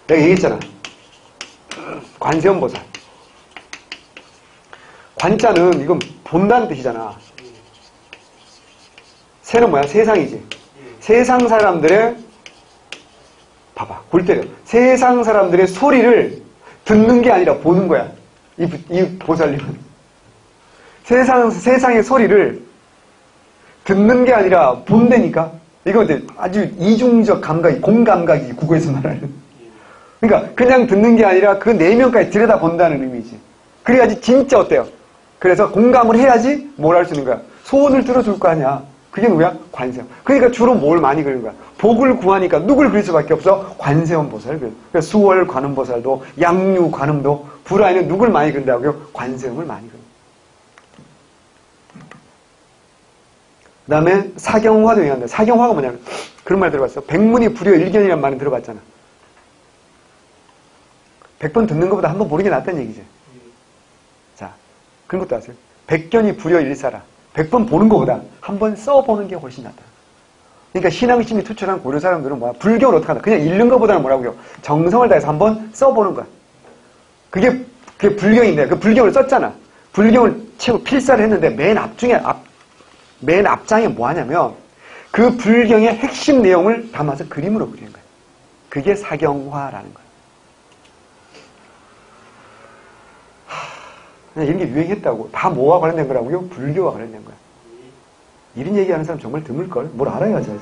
내가 얘기했잖아. 관세음보살. 관자는 이건 본다는 뜻이잖아. 세는 뭐야? 세상이지. 세상 사람들의 봐봐. 골 때려. 세상 사람들의 소리를 듣는 게 아니라 보는 거야. 이 보살님은. 세상의 소리를 듣는 게 아니라 본다니까. 이거 근데 아주 이중적 감각이, 공감각이 국어에서 말하는. 그러니까 그냥 듣는 게 아니라 그 내면까지 들여다본다는 의미지. 그래야지 진짜 어때요? 그래서 공감을 해야지 뭘 할 수 있는 거야. 소원을 들어줄 거 아니야. 그게 누구야? 관세음. 그러니까 주로 뭘 많이 그리는 거야? 복을 구하니까 누굴 그릴 수밖에 없어? 관세음 보살을 그려. 그러니까 수월 관음 보살도 양유 관음도 불화에는 누굴 많이 그린다고요? 관세음을 많이 그려. 그 다음에 사경화도 얘기한다. 사경화가 뭐냐면 그런 말 들어봤어. 백문이 불여일견이라는 말은 들어봤잖아. 100번 듣는 것보다 한 번 보는 게 낫다는 얘기지. 자, 그런 것도 아세요? 백견이 불여일사라. 100번 보는 것보다 한 번 써보는 게 훨씬 낫다. 그러니까 신앙심이 투철한 고려 사람들은 뭐야? 불경을 어떻게 한다? 그냥 읽는 것보다는 뭐라고요? 정성을 다해서 한 번 써보는 거야. 그게 불경인데, 그 불경을 썼잖아. 불경을 최고 필사를 했는데 맨 앞장에 뭐 하냐면 그 불경의 핵심 내용을 담아서 그림으로 그리는 거야. 그게 사경화라는 거야. 이런 게 유행했다고. 다 뭐와 관련된 거라고요? 불교와 관련된 거야. 이런 얘기하는 사람 정말 드물걸. 뭘 알아야지.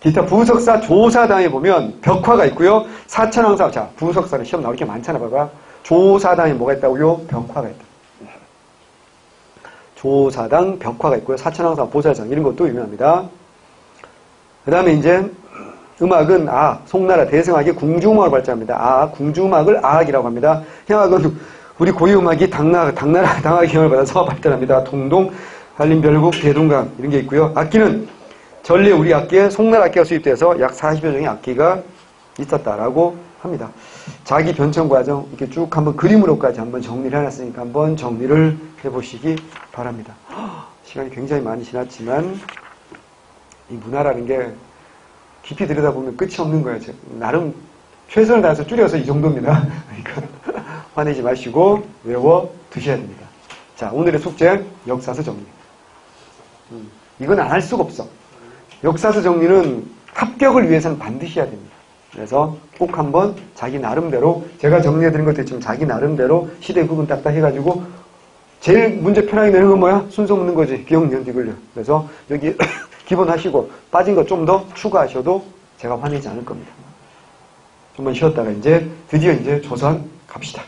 기타 부석사 조사당에 보면 벽화가 있고요. 사천왕사. 자, 부석사는 시험 나올 게 많잖아. 봐봐. 조사당에 뭐가 있다고요? 벽화가 있다. 조사당 벽화가 있고요. 사천왕사 보살상 이런 것도 유명합니다. 그 다음에 이제 음악은 송나라 대성악이 궁중음악을 발전합니다. 궁중음악을 아악이라고 합니다. 향악은 우리 고유음악이 당나라 당악의 영향을 받아서 발달합니다. 통동, 한림별국, 대동강 이런 게 있고요. 악기는 전래 우리 악기에 송나라 악기가 수입돼서 약 40여 종의 악기가 있었다라고 합니다. 자기 변천 과정 이렇게 쭉 한번 그림으로까지 한번 정리를 해놨으니까 한번 정리를 해보시기 바랍니다. 시간이 굉장히 많이 지났지만 이 문화라는 게 깊이 들여다보면 끝이 없는 거예요. 나름 최선을 다해서 줄여서 이 정도입니다. 그러니까 화내지 마시고 외워 두셔야 됩니다. 자, 오늘의 숙제 역사서 정리. 이건 안 할 수가 없어. 역사서 정리는 합격을 위해서는 반드시 해야 됩니다. 그래서 꼭 한번 자기 나름대로, 제가 정리해드린 것도 있지만 자기 나름대로 시대 구분 딱딱 해가지고 제일 문제 편하게 내는 건 뭐야? 순서 묻는 거지. 기억, 연, 디귿. 그래서 여기 기본 하시고 빠진 거 좀 더 추가하셔도 제가 화내지 않을 겁니다. 좀만 쉬었다가 이제 드디어 이제 조선 갑시다.